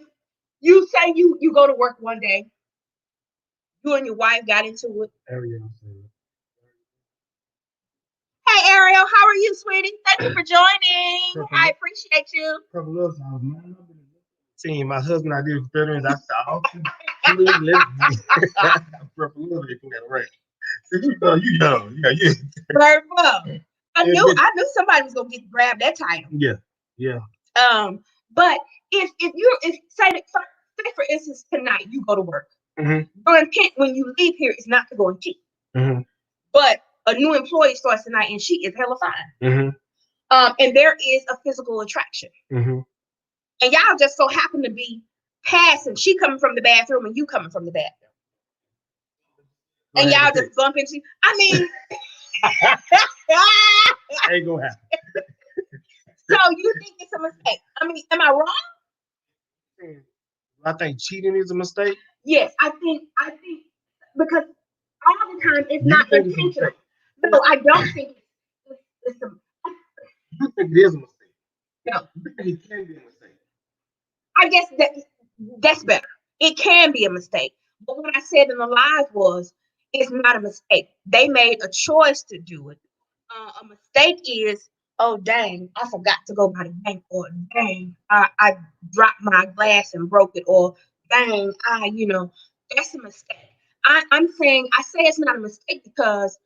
Speaker 2: you say you go to work one day, you and your wife got into it.
Speaker 1: Ariel.
Speaker 2: Hey, Ariel, how are you, sweetie? Thank you for joining. I appreciate you.
Speaker 1: Couple of times, man. I've been seeing my husband. I did for 30 minutes. I said, "Oh, let's purple love it from that ranch." You young, yeah.
Speaker 2: Very well. I knew somebody was gonna get grab that title.
Speaker 1: Yeah.
Speaker 2: But if say for instance, tonight you go to work.
Speaker 1: Mm-hmm.
Speaker 2: Your intent when you leave here is not to go and cheat.
Speaker 1: Mm-hmm.
Speaker 2: But a new employee starts tonight and she is hella fine.
Speaker 1: Mm-hmm.
Speaker 2: And there is a physical attraction.
Speaker 1: Mm-hmm.
Speaker 2: And y'all just so happen to be passing. She coming from the bathroom and you coming from the bathroom. And y'all just bump into. I mean,
Speaker 1: ain't gonna happen.
Speaker 2: So you think it's a mistake? I mean, am I wrong?
Speaker 1: saying, I think cheating is a mistake.
Speaker 2: Yes, I think because all the time it's
Speaker 1: Do you
Speaker 2: not
Speaker 1: think it's a
Speaker 2: intentional.
Speaker 1: mistake?
Speaker 2: No, I don't think it's a
Speaker 1: You think it is a mistake?
Speaker 2: no.
Speaker 1: You think it can be a mistake?
Speaker 2: I guess that's better. It can be a mistake. But what I said in the live was it's not a mistake. They made a choice to do it. A mistake is, oh dang, I forgot to go by the bank, or dang, I dropped my glass and broke it, or dang, that's a mistake. I'm saying I say it's not a mistake because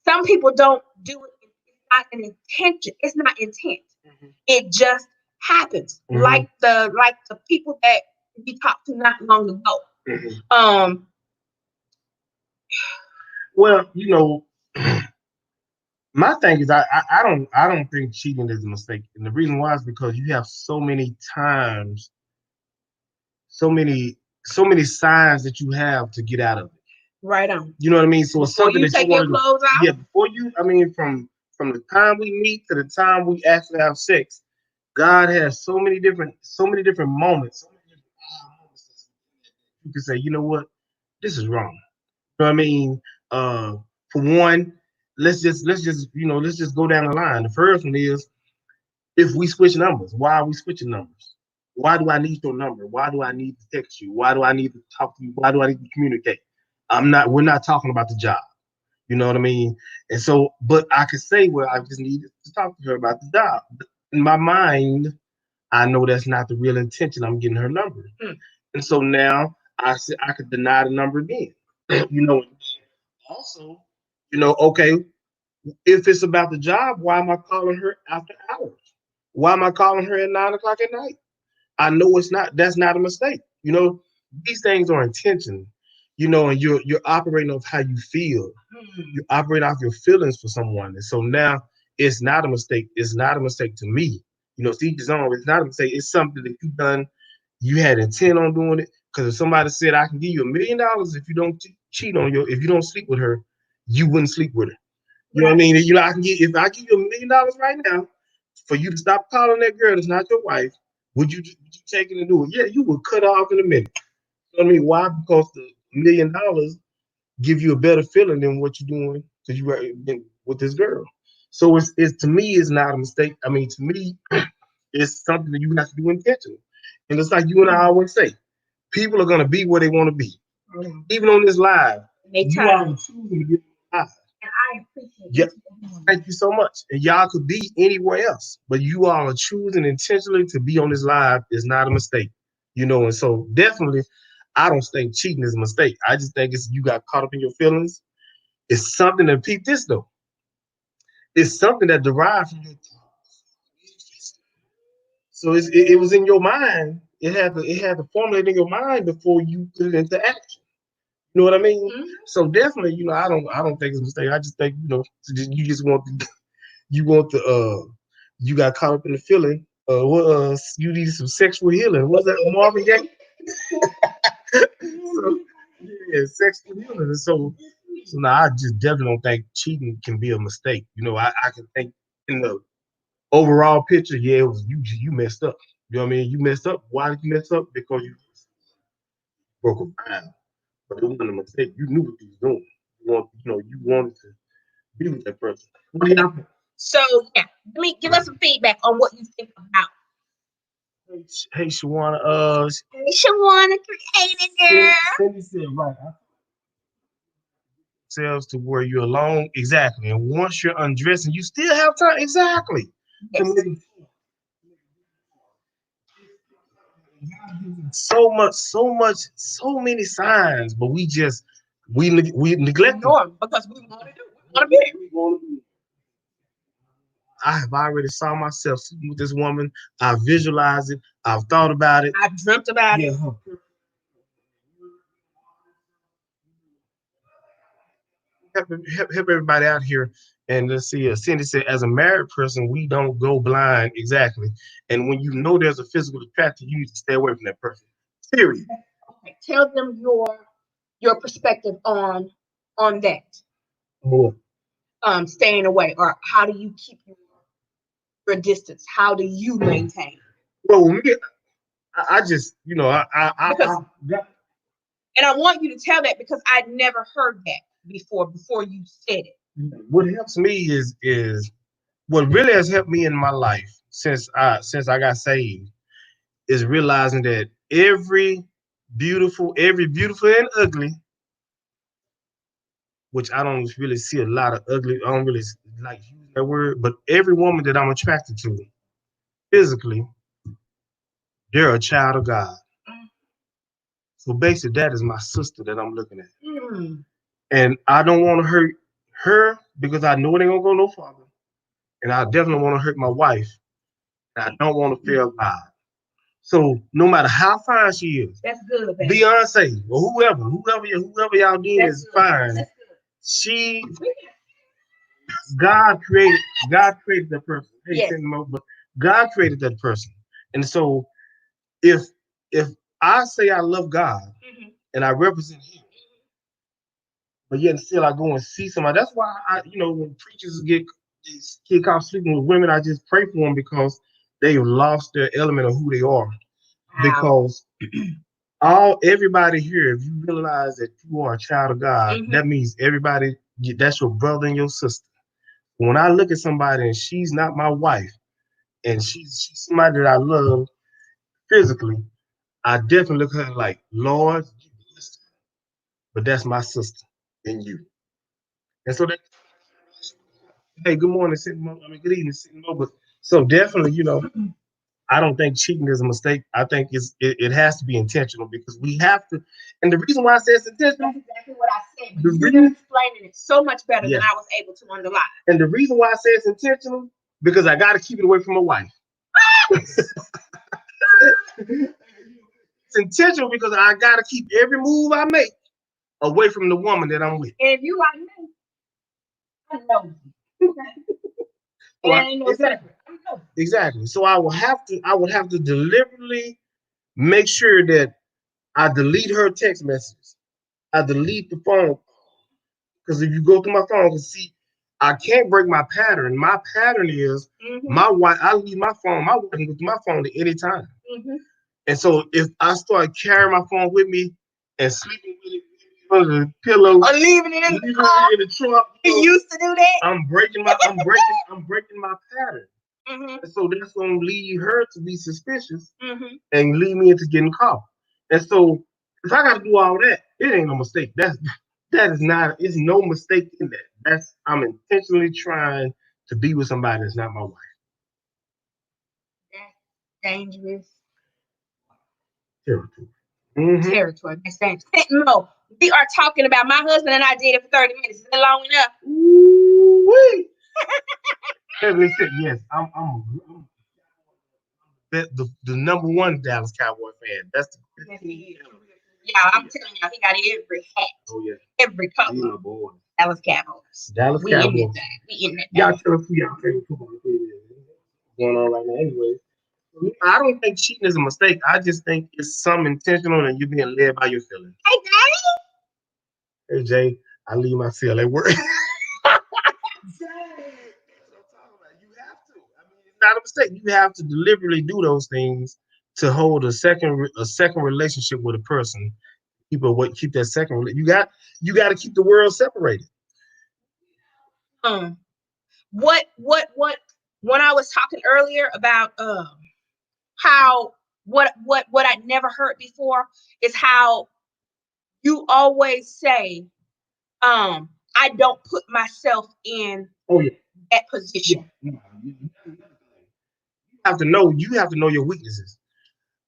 Speaker 2: some people don't do it. It's not an intention. It's not intent.
Speaker 1: Mm-hmm.
Speaker 2: It just happens.
Speaker 1: Mm-hmm.
Speaker 2: Like the people that we talked to not long ago.
Speaker 1: Mm-hmm.
Speaker 2: Um,
Speaker 1: Well, my thing is I don't think cheating is a mistake, and the reason why is because you have so many times, so many signs that you have to get out of it.
Speaker 2: right on.
Speaker 1: You know what I mean? So it's
Speaker 2: Before
Speaker 1: something
Speaker 2: you
Speaker 1: that you
Speaker 2: take your
Speaker 1: want to do.
Speaker 2: clothes
Speaker 1: Yeah,
Speaker 2: out,
Speaker 1: before you. I mean, from the time we meet to the time we actually have sex, God has so many different moments, so many different moments you can say, you know what, this is wrong. You know what I mean? Uh, for one, let's just go down the line. The first one is if we switch numbers. Why are we switching numbers? Why do I need your number? Why do I need to text you? Why do I need to talk to you? Why do I need to communicate? We're not talking about the job. You know what I mean? And so, but I could say, well, I just needed to talk to her about the job. In my mind, I know that's not the real intention. I'm getting her number. And so now I said I could deny the number again. you know, also, okay, if it's about the job, why am I calling her after hours? Why am I calling her at 9 o'clock at night? I know it's not. That's not a mistake. These things are intention. And you're operating off how you feel. You operate off your feelings for someone, and so now it's not a mistake. It's not a mistake to me. See, his own. It's not a mistake. It's something that you've done. You had intent on doing it. Because if somebody said, "I can give you $1 million if you don't cheat on if you don't sleep with her," you wouldn't sleep with her. You know what I mean? I can give if I give you $1 million right now for you to stop calling that girl that's not your wife. Would you take it and do it? Yeah, you would cut her off in a minute. You know what I mean? Why? Because the $1 million give you a better feeling than what you're doing because you were with this girl. So it's to me, it's not a mistake. I mean, to me, it's something that you have to do intentionally. And it's like you and I always say, people are gonna be where they want to be. Even on this live, you are choosing to be live.
Speaker 2: and I appreciate
Speaker 1: Yeah, thank you so much. And y'all could be anywhere else, but you all are choosing intentionally to be on this live is not a mistake. And so definitely I don't think cheating is a mistake. I just think it's you got caught up in your feelings. It's something that peep this though. It's something that derived from your thoughts. So it was in your mind. It had to formulate in your mind before you put it into action. You know what I mean?
Speaker 2: Mhm.
Speaker 1: So definitely, I don't think it's a mistake. I just think, you just want to you got caught up in the feeling. You needed some sexual healing. Was that Marvin Gaye? So yeah, sexual healing. And so now I just definitely don't think cheating can be a mistake. I can think in the overall picture, yeah, it was you messed up. You know what I mean? You messed up. Why did you mess up? Because you broke a vow. But it wasn't a mistake. You knew what you was doing. You wanted to be with that person. What do y'all think?
Speaker 2: So yeah, let me give us some feedback on what you think about.
Speaker 1: Hey, Shawana.
Speaker 2: Shawana created girl.
Speaker 1: Cindy said right. Selves to where you're alone. Exactly. And once you're undressing, you still have time. Exactly.
Speaker 2: Yes.
Speaker 1: So many signs, but we neglect them.
Speaker 2: Ignore 'em because we want to do. We want to be.
Speaker 1: I have already saw myself sitting with this woman. I visualized it. I've thought about it.
Speaker 2: I dreamt about it.
Speaker 1: Help everybody out here. And let's see. Cindy said, as a married person, we don't go blind. Exactly. And when you know there's a physical attraction, you need to stay away from that person. Period.
Speaker 2: Okay, tell them your perspective on that.
Speaker 1: More.
Speaker 2: Staying away, or how do you keep your distance? How do you maintain?
Speaker 1: Well, me, I just,
Speaker 2: Because,
Speaker 1: got,
Speaker 2: and I want you to tell that because I'd never heard that before you said it.
Speaker 1: what helps me is what really has helped me in my life since I got saved is realizing that every beautiful and ugly, which I don't really see a lot of ugly. I don't really like using that word, but every woman that I'm attracted to physically, they're a child of God. So basically, that is my sister that I'm looking at,
Speaker 2: Mm.
Speaker 1: and I don't want to hurt her because I know it ain't gonna go no farther, and I definitely want to hurt my wife. And I don't want to feel God. So no matter how fine she is,
Speaker 2: That's good, baby.
Speaker 1: Beyonce or whoever y'all deem is fine.
Speaker 2: That's good.
Speaker 1: She God created God created that person. Hey,
Speaker 2: Yes.
Speaker 1: but God created that person. And so if if I say I love God
Speaker 2: Mm-hmm.
Speaker 1: and I represent Him, but yet still I go and see somebody. That's why when preachers get caught sleeping with women, I just pray for them because they've lost their element of who they are.
Speaker 2: Wow.
Speaker 1: Because everybody here, if you realize that you are a child of God, that means everybody that's your brother and your sister. When I look at somebody and she's not my wife and she's somebody that I love physically, I definitely look at her like, Lord, but that's my sister and you. And so that, hey, good morning, sitting Mo. I mean, good evening, sitting Mo. But so definitely, I don't think cheating is a mistake. I think it has to be intentional because we have to. And the reason why I say it's intentional,
Speaker 2: that's exactly what I said. You're explaining it so much better than I was able to underline.
Speaker 1: And the reason why I say it's intentional because I got to keep it away from my wife. It's intentional because I got to keep every move I make away from the woman that I'm with.
Speaker 2: And if you like me, I know you.
Speaker 1: Exactly. So I would have to deliberately make sure that I delete her text messages. I delete the phone because if you go through my phone, you see I can't break my pattern. My pattern is my wife. I leave my phone. My wife can go through my phone at any time. And so if I start carrying my phone with me and sleeping with it under the pillow
Speaker 2: or leaving it in the car,
Speaker 1: in the trunk,
Speaker 2: you used to do that.
Speaker 1: I'm breaking my pattern. And so that's gonna lead her to be suspicious and lead me into getting caught. And so if I gotta do all that, it ain't no mistake. That is not it's no mistake in that. I'm intentionally trying to be with somebody that's not my wife.
Speaker 2: That's dangerous
Speaker 1: Territory.
Speaker 2: territory. That's dangerous. No, we are talking about my husband and I did it for 30 minutes. Is that long enough?
Speaker 1: Ooh-wee. Said, yes, I'm the number one Dallas Cowboy fan. That's the
Speaker 2: yeah, I'm telling y'all, he got every hat. Oh yeah. Every color. Boy. Dallas Cowboys.
Speaker 1: Dallas Cowboys.
Speaker 2: We in that.
Speaker 1: Y'all tell us who y'all favorite football team is. Going on right now, anyway. I don't think cheating is a mistake. I just think it's some intentional and you being led by your feelings.
Speaker 2: Hey, Daddy.
Speaker 1: Hey, Jay, I leave my cell at work. It's not a mistake. You have to deliberately do those things to hold a second relationship with a person. Keep that second. You got to keep the world separated.
Speaker 2: What? When I was talking earlier about how what I'd never heard before is how you always say, I don't put myself in that position. Yeah. You have to know your weaknesses.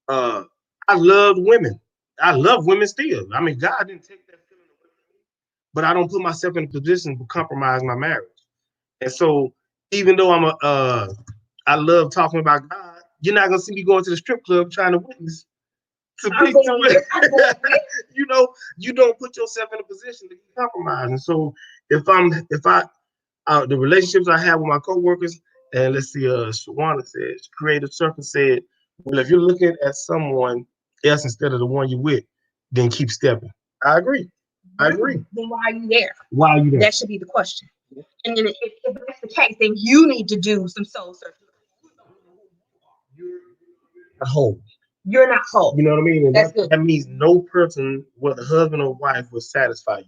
Speaker 2: I loved women. I love women still. I mean, God didn't take that feeling away from me, but I don't put myself in a position to compromise my marriage. And so, even though I love talking about God, you're not gonna see me going to the strip club trying to witness to people. You don't put yourself in a position to compromise. And so, the relationships I have with my coworkers, and let's see, Shawana said, Creative Circle said, well, if you're looking at someone else instead of the one you're with, then keep stepping. I agree. Then why are you there? That should be the question. And then if that's the case, then you need to do some soul searching.
Speaker 1: At home.
Speaker 2: you're not whole.
Speaker 1: You know what I mean? And
Speaker 2: That's good.
Speaker 1: that means no person, whether husband or wife, will satisfy you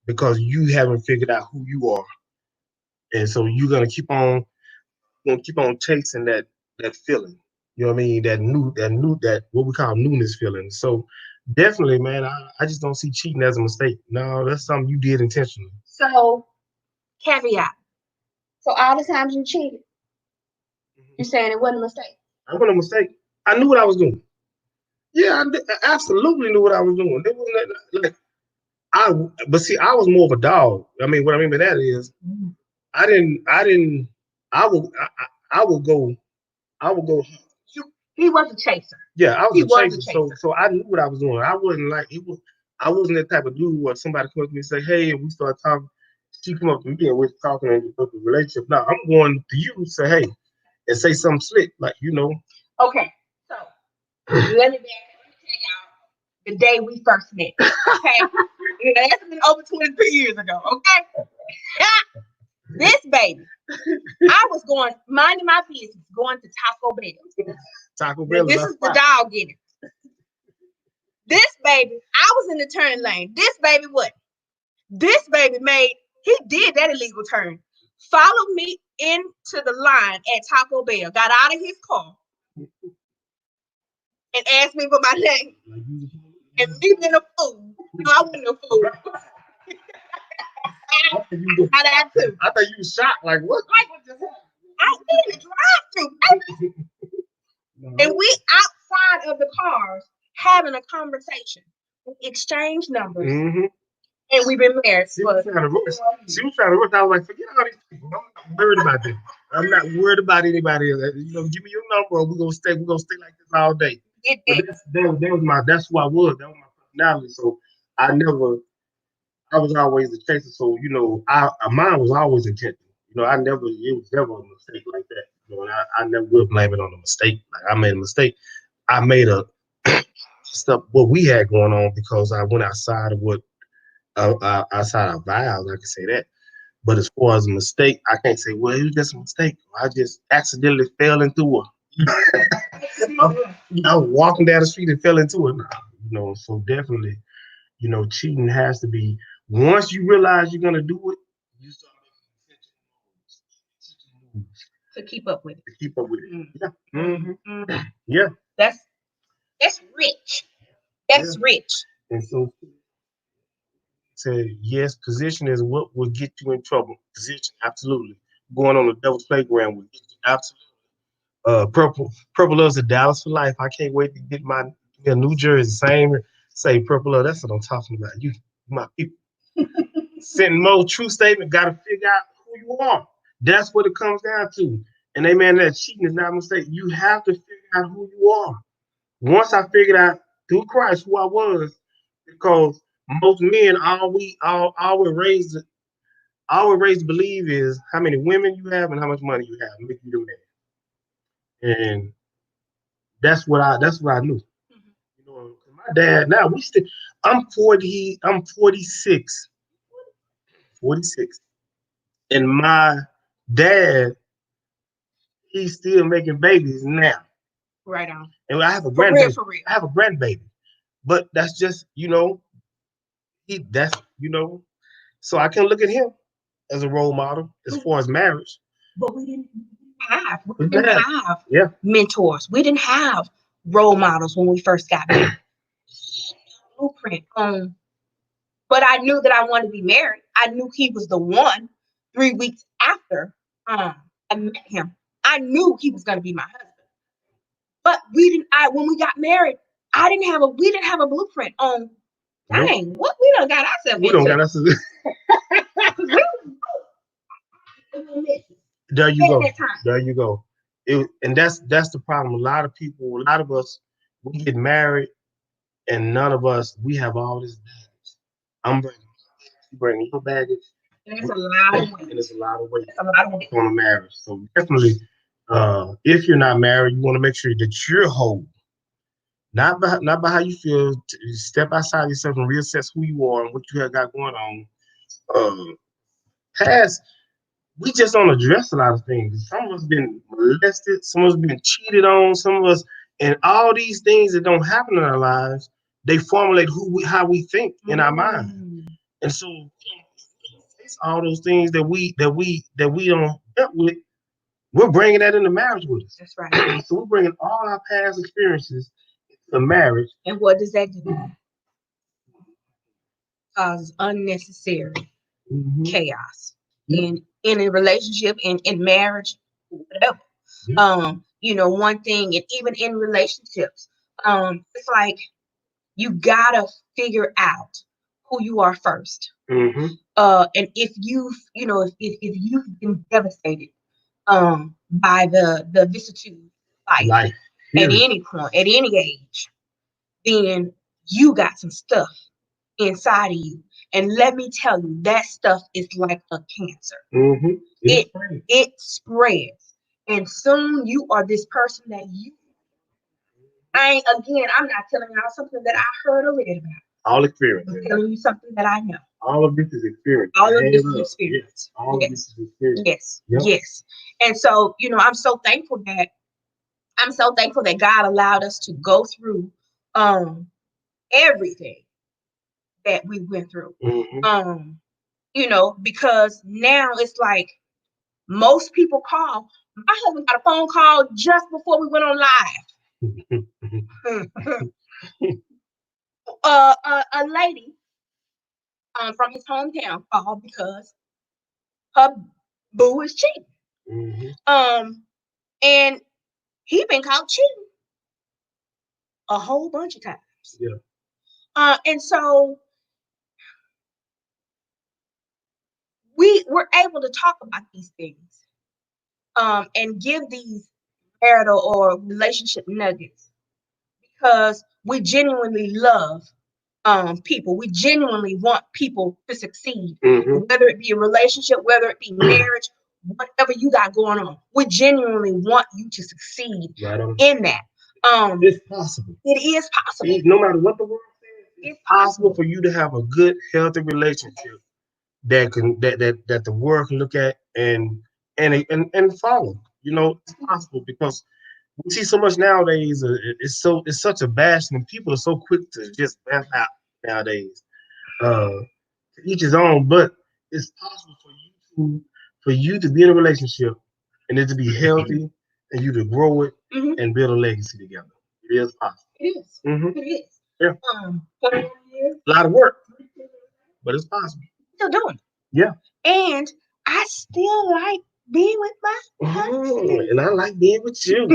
Speaker 1: because you haven't figured out who you are, and so you're gonna keep on chasing that feeling. You know what I mean? That what we call newness feeling. So definitely, man, I just don't see cheating as a mistake. No, that's something you did intentionally.
Speaker 2: So caveat. So all the times you cheated, you're saying it wasn't a mistake.
Speaker 1: I wasn't a mistake. I knew what I was doing. Yeah, I absolutely knew what I was doing. It wasn't like I, but see, I was more of a dog. I mean, what I mean by that is, I didn't, I would go, I would go.
Speaker 2: He was a chaser.
Speaker 1: Yeah, I was
Speaker 2: He
Speaker 1: a
Speaker 2: was a
Speaker 1: chaser.
Speaker 2: chaser.
Speaker 1: So I knew what I was doing. I wasn't like it was. I wasn't that type of dude where somebody come up to me and say, "Hey," and we start talking. She come up to me and we're talking and develop a relationship. Now I'm going to you and say, "Hey," and say something slick like, you know.
Speaker 2: Okay, so let me tell y'all the day we first met. Okay, that's been over 23 years ago. Okay, this baby, I was going minding my business, going to Taco Bell.
Speaker 1: Taco Bell.
Speaker 2: This is the dog in it. This baby, I was in the turn lane. This baby, what? This baby he did that illegal turn. Followed me into the line at Taco Bell, got out of his car, and asked me for my name. And me being a fool. No, I wasn't a fool.
Speaker 1: I thought you were shocked. Like, what?
Speaker 2: What just happened? I was in the drive-thru. And we outside of the cars having a conversation. We exchanged numbers.
Speaker 1: Mm-hmm.
Speaker 2: And we've been married.
Speaker 1: She was trying to rush. I was like, forget all these people. I'm not worried about them. I'm not worried about anybody else. You know, give me your number. We're gonna stay like this all day. But that's who I was. That was my personality. So I was always the chaser. So, you know, mine was always intentional. You know, it was never a mistake like that. You know, and I never will blame it on a mistake. Like I made a mistake. I made a stuff what we had going on because I went outside of what outside our vows. I can say that. But as far as a mistake, I can't say, well, it was just a mistake. I just accidentally fell into her. I was walking down the street and fell into it. You know, so definitely, you know, cheating has to be once you realize you're gonna do it, you start making moves
Speaker 2: to keep up with it.
Speaker 1: To keep up with it. Yeah. Mm-hmm. Yeah.
Speaker 2: That's rich. That's rich.
Speaker 1: And so say yes, position is what will get you in trouble. Position, absolutely. Going on the devil's playground will get you absolutely. Purple loves the Dallas for life. I can't wait to get my New Jersey. Same say Purple love. That's what I'm talking about. You, my people. Sending more true statement. Got to figure out who you are. That's what it comes down to. And they man, that cheating is not a mistake. You have to figure out who you are. Once I figured out through Christ who I was, because most men all we're raised to believe is how many women you have and how much money you have. Make you do that. And that's what I knew. You know, my dad now we still I'm 46. 46. And my dad, he's still making babies now.
Speaker 2: Right on.
Speaker 1: And I have a grandbaby. For real. I have a grandbaby. But that's just, you know, so I can look at him as a role model as far as marriage.
Speaker 2: But we didn't have mentors. We didn't have role models when we first got married. Blueprint. But I knew that I wanted to be married. I knew he was the one. 3 weeks after I met him, I knew he was going to be my husband. But when we got married, we didn't have a blueprint on. Dang, what we done got ourselves into. We don't got ourselves.
Speaker 1: There you go. There you go. And that's the problem. A lot of us, we get married, and none of us, we have all this baggage. I'm bringing your baggage.
Speaker 2: And it's a lot of weight.
Speaker 1: And it's a lot of weight. It's a lot of weight on a marriage. So definitely, if you're not married, you want to make sure that you're whole. Not by how you feel. Step outside yourself and reassess who you are and what you have got going on. Past, we just don't address a lot of things. Some of us been molested. Some of us been cheated on. Some of us And all these things that don't happen in our lives, they formulate how we think in our mind. And so it's all those things that we don't dealt with, we're bringing that into marriage with us.
Speaker 2: That's right.
Speaker 1: So we're bringing all our past experiences to marriage.
Speaker 2: And what does that do? Cause unnecessary chaos in a relationship, in marriage, whatever. One thing, and even in relationships, it's like you gotta figure out who you are first. And if if you've been devastated by the vicissitudes of life at any point, at any age, then you got some stuff inside of you. And let me tell you, that stuff is like a cancer. It spreads. And soon you are this person that I'm not telling y'all something that I heard or read about.
Speaker 1: All experience.
Speaker 2: I'm telling you something that I know.
Speaker 1: All of this is experience.
Speaker 2: All of this is experience.
Speaker 1: All of this is experience.
Speaker 2: Yes. Yep. Yes. And so, I'm so thankful that God allowed us to go through everything that we went through. Because now it's like most people call. My husband got a phone call just before we went on live. A lady from his hometown called because her boo is cheating. And he been caught cheating a whole bunch of times. Yeah. And so we were able to talk about these things, and give these marital or relationship nuggets, because we genuinely love people. We genuinely want people to succeed, whether it be a relationship, whether it be marriage, whatever you got going on. We genuinely want you to succeed in that.
Speaker 1: It's possible.
Speaker 2: It is possible.
Speaker 1: No matter what the world says, it's possible for you to have a good, healthy relationship that the world can look at and follow. It's possible, because we see so much nowadays. It's such a bashing, and people are so quick to just bash out nowadays. To each his own, but it's possible for you to be in a relationship and it to be healthy, and you to grow it and build a legacy together. It is possible.
Speaker 2: It is. It is.
Speaker 1: Yeah.
Speaker 2: 4 years.
Speaker 1: A lot of work, but it's possible.
Speaker 2: Still doing it.
Speaker 1: Yeah.
Speaker 2: And I still like being with my husband.
Speaker 1: And I like being with you.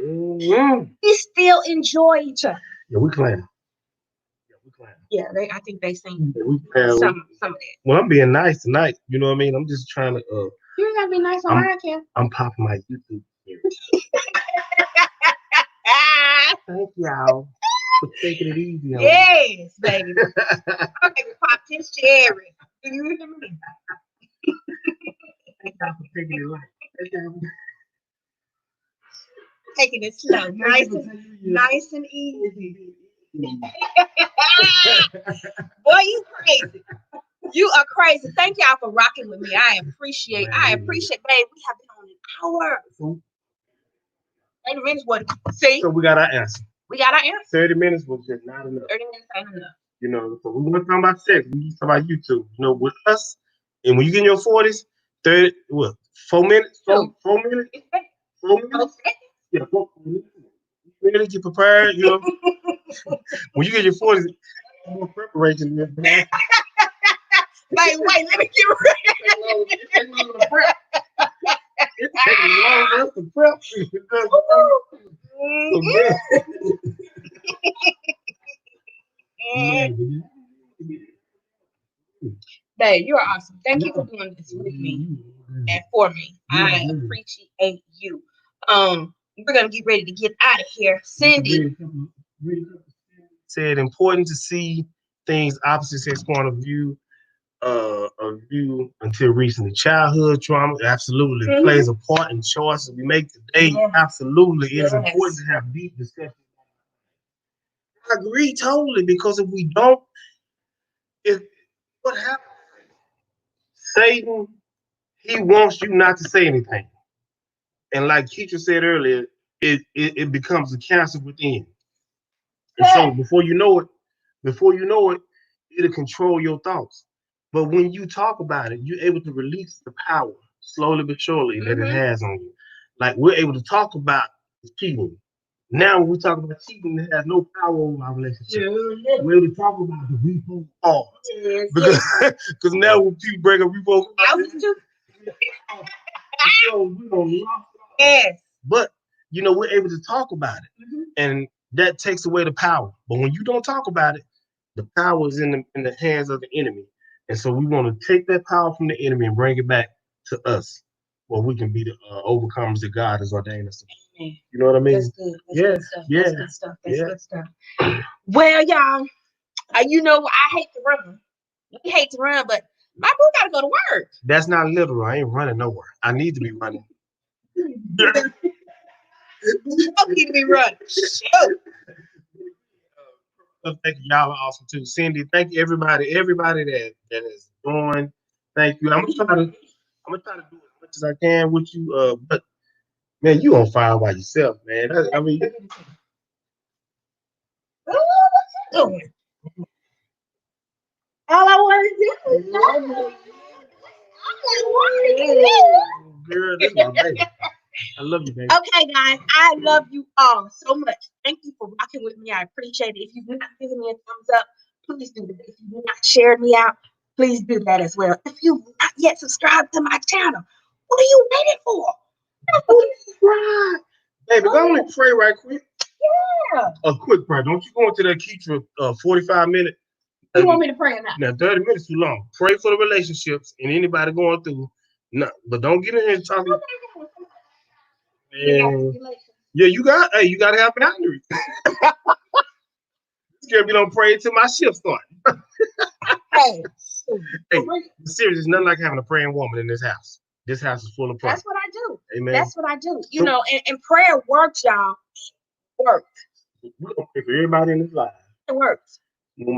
Speaker 2: We still enjoy each other.
Speaker 1: Yeah, we claim.
Speaker 2: Yeah, I think they sing
Speaker 1: some
Speaker 2: of that.
Speaker 1: Well, I'm being nice tonight. You know what I mean? I'm just trying to.
Speaker 2: You ain't gotta be nice on my account.
Speaker 1: I'm popping my YouTube. Thank y'all for taking it easy.
Speaker 2: Yes, baby. I'm gonna pop this cherry. Do you hear me?
Speaker 1: Thank y'all for taking it light.
Speaker 2: Taking it slow, nice and easy. Boy, you crazy. You are crazy. Thank y'all for rocking with me. I appreciate, babe. We have been on an hour. 30 minutes, what? See?
Speaker 1: So we got our answer.
Speaker 2: 30
Speaker 1: minutes was just not enough.
Speaker 2: 30 minutes ain't enough.
Speaker 1: So we weren't talking about sex. We just talking about YouTube. With us, and when you get in your 40s, 30, 4 minutes? 4 minutes? 4 minutes? Yeah, 4 minutes. Minutes, you prepared, When you get your 40s, more preparation.
Speaker 2: Wait, let me get ready.
Speaker 1: It's taking a little prep. It's taking long to prep.
Speaker 2: Babe, you're awesome. Thank you for doing this with me and for me. I appreciate you. We're gonna get ready to get out of here. Cindy
Speaker 1: said important to see things opposite sex point of view. Until recently. Childhood trauma absolutely plays a part in choices we make today. Yeah. Absolutely. It is important to have deep discussions. I agree totally, because if we don't, what happens? Satan, he wants you not to say anything. And like Keisha said earlier, it becomes a cancer within. And so before you know it, it'll control your thoughts. But when you talk about it, you're able to release the power slowly but surely that it has on you. Like we're able to talk about cheating. Now when we talk about cheating, it has no power over our relationship. We're able to talk about the repo card. Yes, because because now when people break a repo card, we don't lost it all. Yes. But we're able to talk about it, and that takes away the power. But when you don't talk about it, the power is in the hands of the enemy. And so we want to take that power from the enemy and bring it back to us, where we can be the overcomers that God has ordained us to be. You know what I mean? That's good. That's good stuff. Yeah. That's good stuff. That's good stuff. Well, y'all, I hate to run. We hate to run, but my boo gotta go to work. That's not literal. I ain't running nowhere. I need to be running. You need to be running. Shoot. Thank you. Y'all are awesome too. Cindy, thank you everybody that is joined. Thank you. I'm gonna try to do as much as I can with you. But man, you on fire by yourself, man. I mean, what you doing? All I want to do is love you. Girl, this is my baby. I love you, baby. Okay, guys, I love you all so much. Thank you for rocking with me. I appreciate it. If you've not given me a thumbs up, please do that. If you've not shared me out, please do that as well. If you've not yet subscribed to my channel, what are you waiting for? Subscribe. Baby, go on and pray right quick. Yeah. A quick prayer. Don't you go into that Keitra 45 minutes. You want me to pray or not? Now, 30 minutes too long. Pray for the relationships and anybody going through. No, but don't get in here and talk. Yeah, you gotta have boundaries. Scared me don't pray until my shift starts. Hey, seriously, there's nothing like having a praying woman in this house. This house is full of prayer. That's what I do. Amen. That's what I do. And prayer works, y'all. It works. We're gonna pray for everybody in this life. It works. No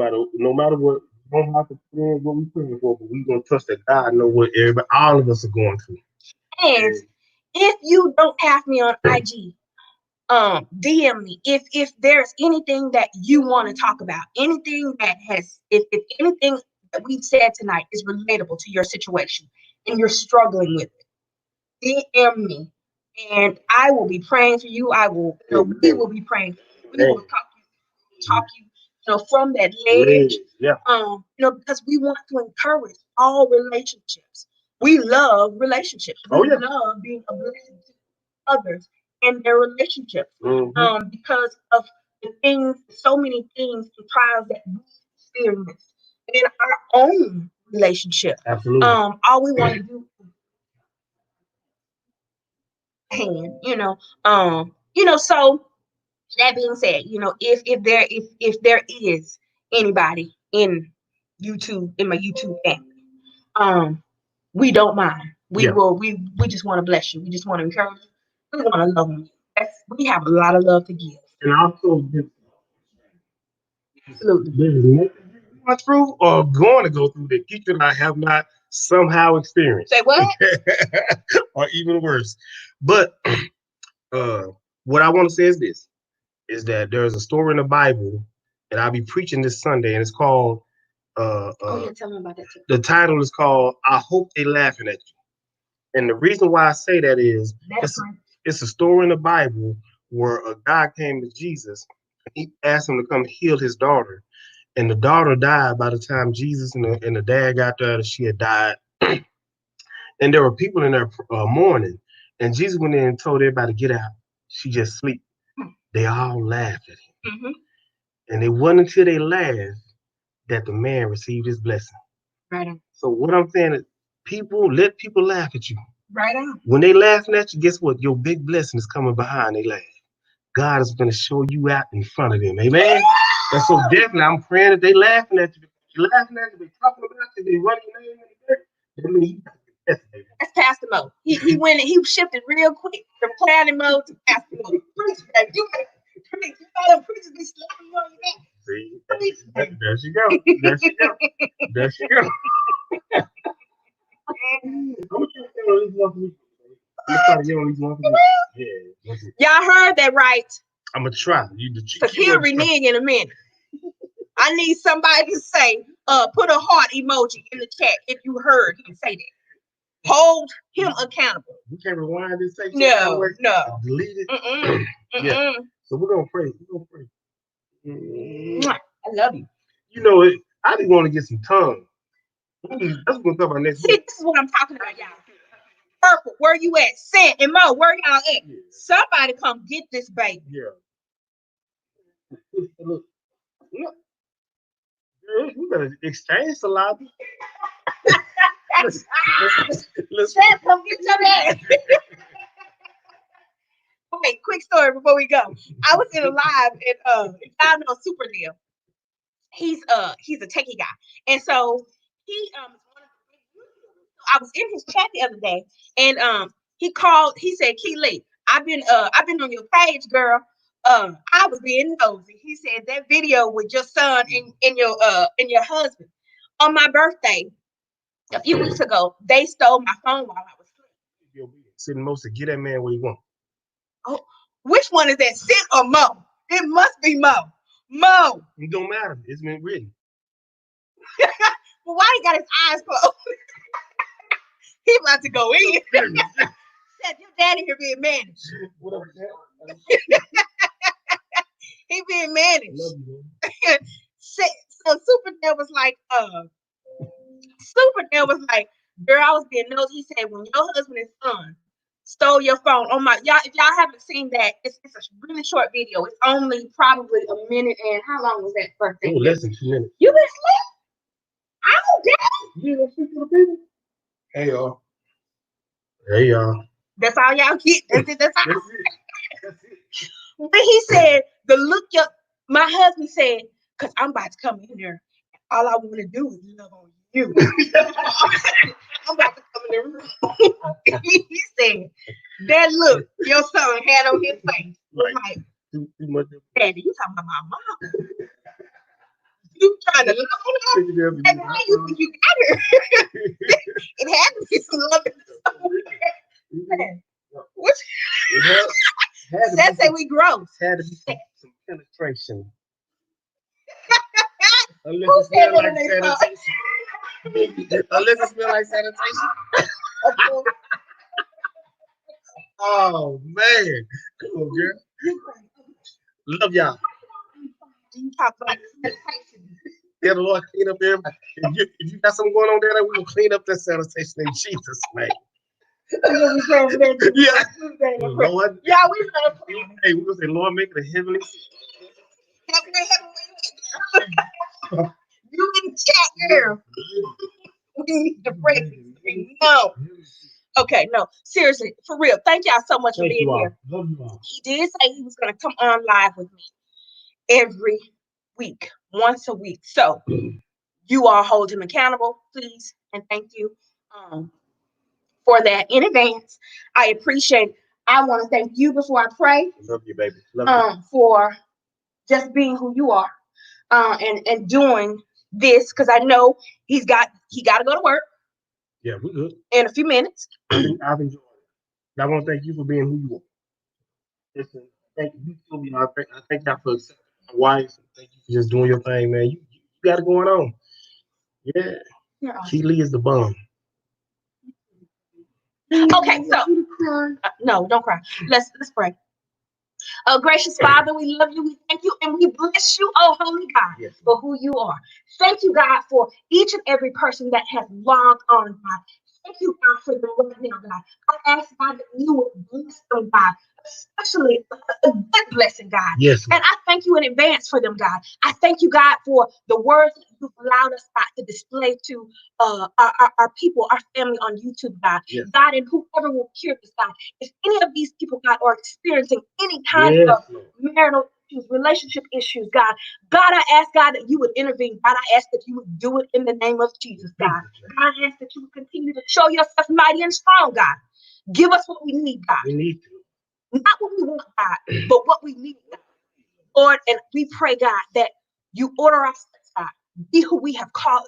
Speaker 1: matter what, we don't have to pray what we praying for, but we're gonna trust that God knows what all of us are going through. And if you don't have me on IG, DM me if there's anything that you want to talk about, anything that has if anything that we've said tonight is relatable to your situation and you're struggling with it, DM me and I will be praying for you. We will be praying for you. We will talk you from that ledge. Yeah. Because we want to encourage all relationships. We love relationships. We love being a blessing to others in their relationships. Because of so many things and trials that we experience in our own relationship. Absolutely. All we want to do so that being said, if there is anybody in my YouTube family, we don't mind. We just want to bless you. We just want to encourage you. We want to love you. We have a lot of love to give. And also, absolutely. There's nothing you going through or going to go through that Keith and I have not somehow experienced. Say what? Or even worse. But what I want to say is this: is that there's a story in the Bible, and I'll be preaching this Sunday, and it's called. Tell me about that too. The title is called "I Hope They Laughing at You," and the reason why I say that is it's a story in the Bible where a guy came to Jesus and he asked him to come heal his daughter, and the daughter died by the time Jesus and the dad got there. She had died, and there were people in there mourning, and Jesus went in and told everybody to get out. She just sleep. They all laughed at him. And it wasn't until they laughed that the man received his blessing. Right on. So what I'm saying is let people laugh at you. Right on. When they laughing at you, guess what? Your big blessing is coming behind they laugh. God is going to show you out in front of them. Amen? Yeah. And so definitely I'm praying that they laughing at you. They're laughing at you. They're talking about you. They running your name in the dirt. That means you got the best, baby. That's Pastor Mo. He went and he shifted real quick from planning mode to Pastor Mo. Preach, baby. You got to preach. You know them preachers be slapping you on your back. See, there she go. There she go. There she go. I'm gonna tell you this one week. I'm gonna try to get on these one. Yeah,
Speaker 2: y'all heard that right?
Speaker 1: I'm gonna try. You the
Speaker 2: Because he'll renege in a minute. I need somebody to say, put a heart emoji in the chat if you heard him say that. Hold him accountable.
Speaker 1: You can't rewind this.
Speaker 2: No.
Speaker 1: Delete it.
Speaker 2: Yeah.
Speaker 1: So we're gonna pray.
Speaker 2: I love you.
Speaker 1: You know it. I just want to get some tongue. That's what we're gonna talk about next week.
Speaker 2: See, this is what I'm talking about, y'all. Purple, where you at? Scent and Mo, where y'all at? Yeah. Somebody come get this baby.
Speaker 1: Yeah. Look. Girl, we better exchange saliva. Let's
Speaker 2: come get your ass. Okay, quick story before we go. I was in a live and y'all know Super Neil. He's a techie guy, and so he I was in his chat the other day, and he called. He said, "Keely, I've been on your page, girl. I was being nosy." He said that video with your son and your husband on my birthday a few weeks ago. They stole my phone while I was asleep.
Speaker 1: Sitting most to get that man what he want.
Speaker 2: Oh, which one is that, Sid or Mo? It must be Mo. Mo.
Speaker 1: It don't matter. It's been written.
Speaker 2: Well, why he got his eyes closed? He about to go in. Said your daddy here being managed. He being managed. So Superdale was like, girl, I was being nosy. He said, when your husband and son stole your phone on my y'all, if y'all haven't seen that, it's a really short video. It's only probably a minute. And how long was that birthday?
Speaker 1: Oh, less than 2 minutes.
Speaker 2: You been asleep? I'm daddy.
Speaker 1: You gonna speak to the people? Hey y'all. Hey y'all.
Speaker 2: That's all y'all get. That's it. That's all. That's it. When he said the look my husband said, because I'm about to come in there. All I want to do is love on you. I'm about to come in the room. He said, that look your son had on his face was like, Daddy, you talking about my mom? You trying to love on her? And why you think you got her? It had to be some love somewhere. What? That say we gross.
Speaker 1: Had to be some penetration.
Speaker 2: Who said that?
Speaker 1: Unless it smell like sanitation. Oh man, come on, girl. Love y'all.
Speaker 2: You talk about sanitation.
Speaker 1: Tell the Lord clean up everybody. If you got something going on there, we will clean up that sanitation in Jesus' name. Yeah. Lord.
Speaker 2: Yeah, we gonna pray.
Speaker 1: Hey, we're gonna say, Lord, make it a heavenly.
Speaker 2: You in the chat, girl. We need to pray. No. Okay, no, seriously, for real. Thank y'all so much for being here. He did say he was going to come on live with me every week, once a week. So you all hold him accountable, please, and thank you for that in advance. I appreciate it. I want to thank you before I pray.
Speaker 1: Love you, baby. Love you.
Speaker 2: For just being who you are and doing this, because I know he got to go to work.
Speaker 1: Yeah, we're good.
Speaker 2: In a few minutes.
Speaker 1: I've enjoyed it. I want to thank you for being who you are. Listen, thank you. I thank y'all for accepting my wife. Thank you for just doing your thing, man. You got it going on. Yeah. Keely is the bomb.
Speaker 2: Okay, so no, don't cry. Let's pray. Oh, gracious Father, we love you, we thank you, and we bless you, oh holy God, for who you are. Thank you, God, for each and every person that has logged on, God. Thank you, God, for them right now, God. I ask, God, that you would bless them, God, especially a good blessing, God.
Speaker 1: Yes.
Speaker 2: And I thank you in advance for them, God. I thank you, God, for the words that you've allowed us, God, to display to our people, our family on YouTube, God. Yes. God, and whoever will hear this, God, if any of these people, God, are experiencing any kind of marital issues, relationship issues, God, I ask, God, that you would intervene. God, I ask that you would do it in the name of Jesus, God. God, I ask that you would continue to show yourself mighty and strong, God. Give us what we need, God.
Speaker 1: We need to.
Speaker 2: Not what we want, God, but what we need, God. Lord, and we pray, God, that you order our steps, God. be who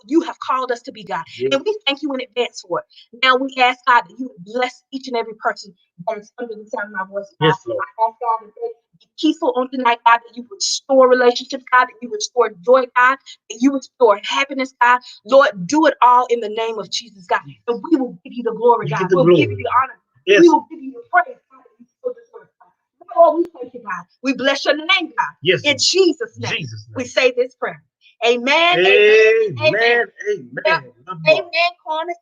Speaker 2: you have called us to be, God.
Speaker 1: Yes.
Speaker 2: And we thank you in advance for it. Now we ask, God, that you would bless each and every person that is under the sound of my voice, God.
Speaker 1: Yes, Lord.
Speaker 2: I ask, God, that they be peaceful on tonight, God, that you would restore relationships, God, that you would restore joy, God, that you would restore happiness, God. Lord, do it all in the name of Jesus, God. And we will give you the glory, God. We'll give you the honor.
Speaker 1: Yes.
Speaker 2: We will give you the praise, God, that you so deserve, God. Lord, we thank you, God. We bless your name, God.
Speaker 1: Yes.
Speaker 2: In Jesus' name, we say this prayer. Amen.
Speaker 1: Amen.
Speaker 2: Amen.
Speaker 1: Amen.
Speaker 2: Amen. Corner is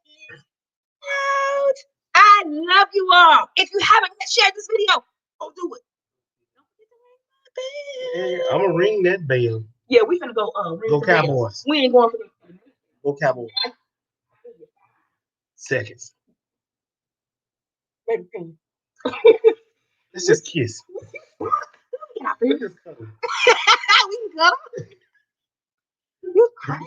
Speaker 2: out. I love you all. If you haven't yet shared this video, go do it.
Speaker 1: I'm gonna ring that bell.
Speaker 2: Yeah, we finna go.
Speaker 1: Go Cowboys.
Speaker 2: We ain't going for the.
Speaker 1: Go Cowboys. Seconds. Let's just kiss.
Speaker 2: We can go. You crazy.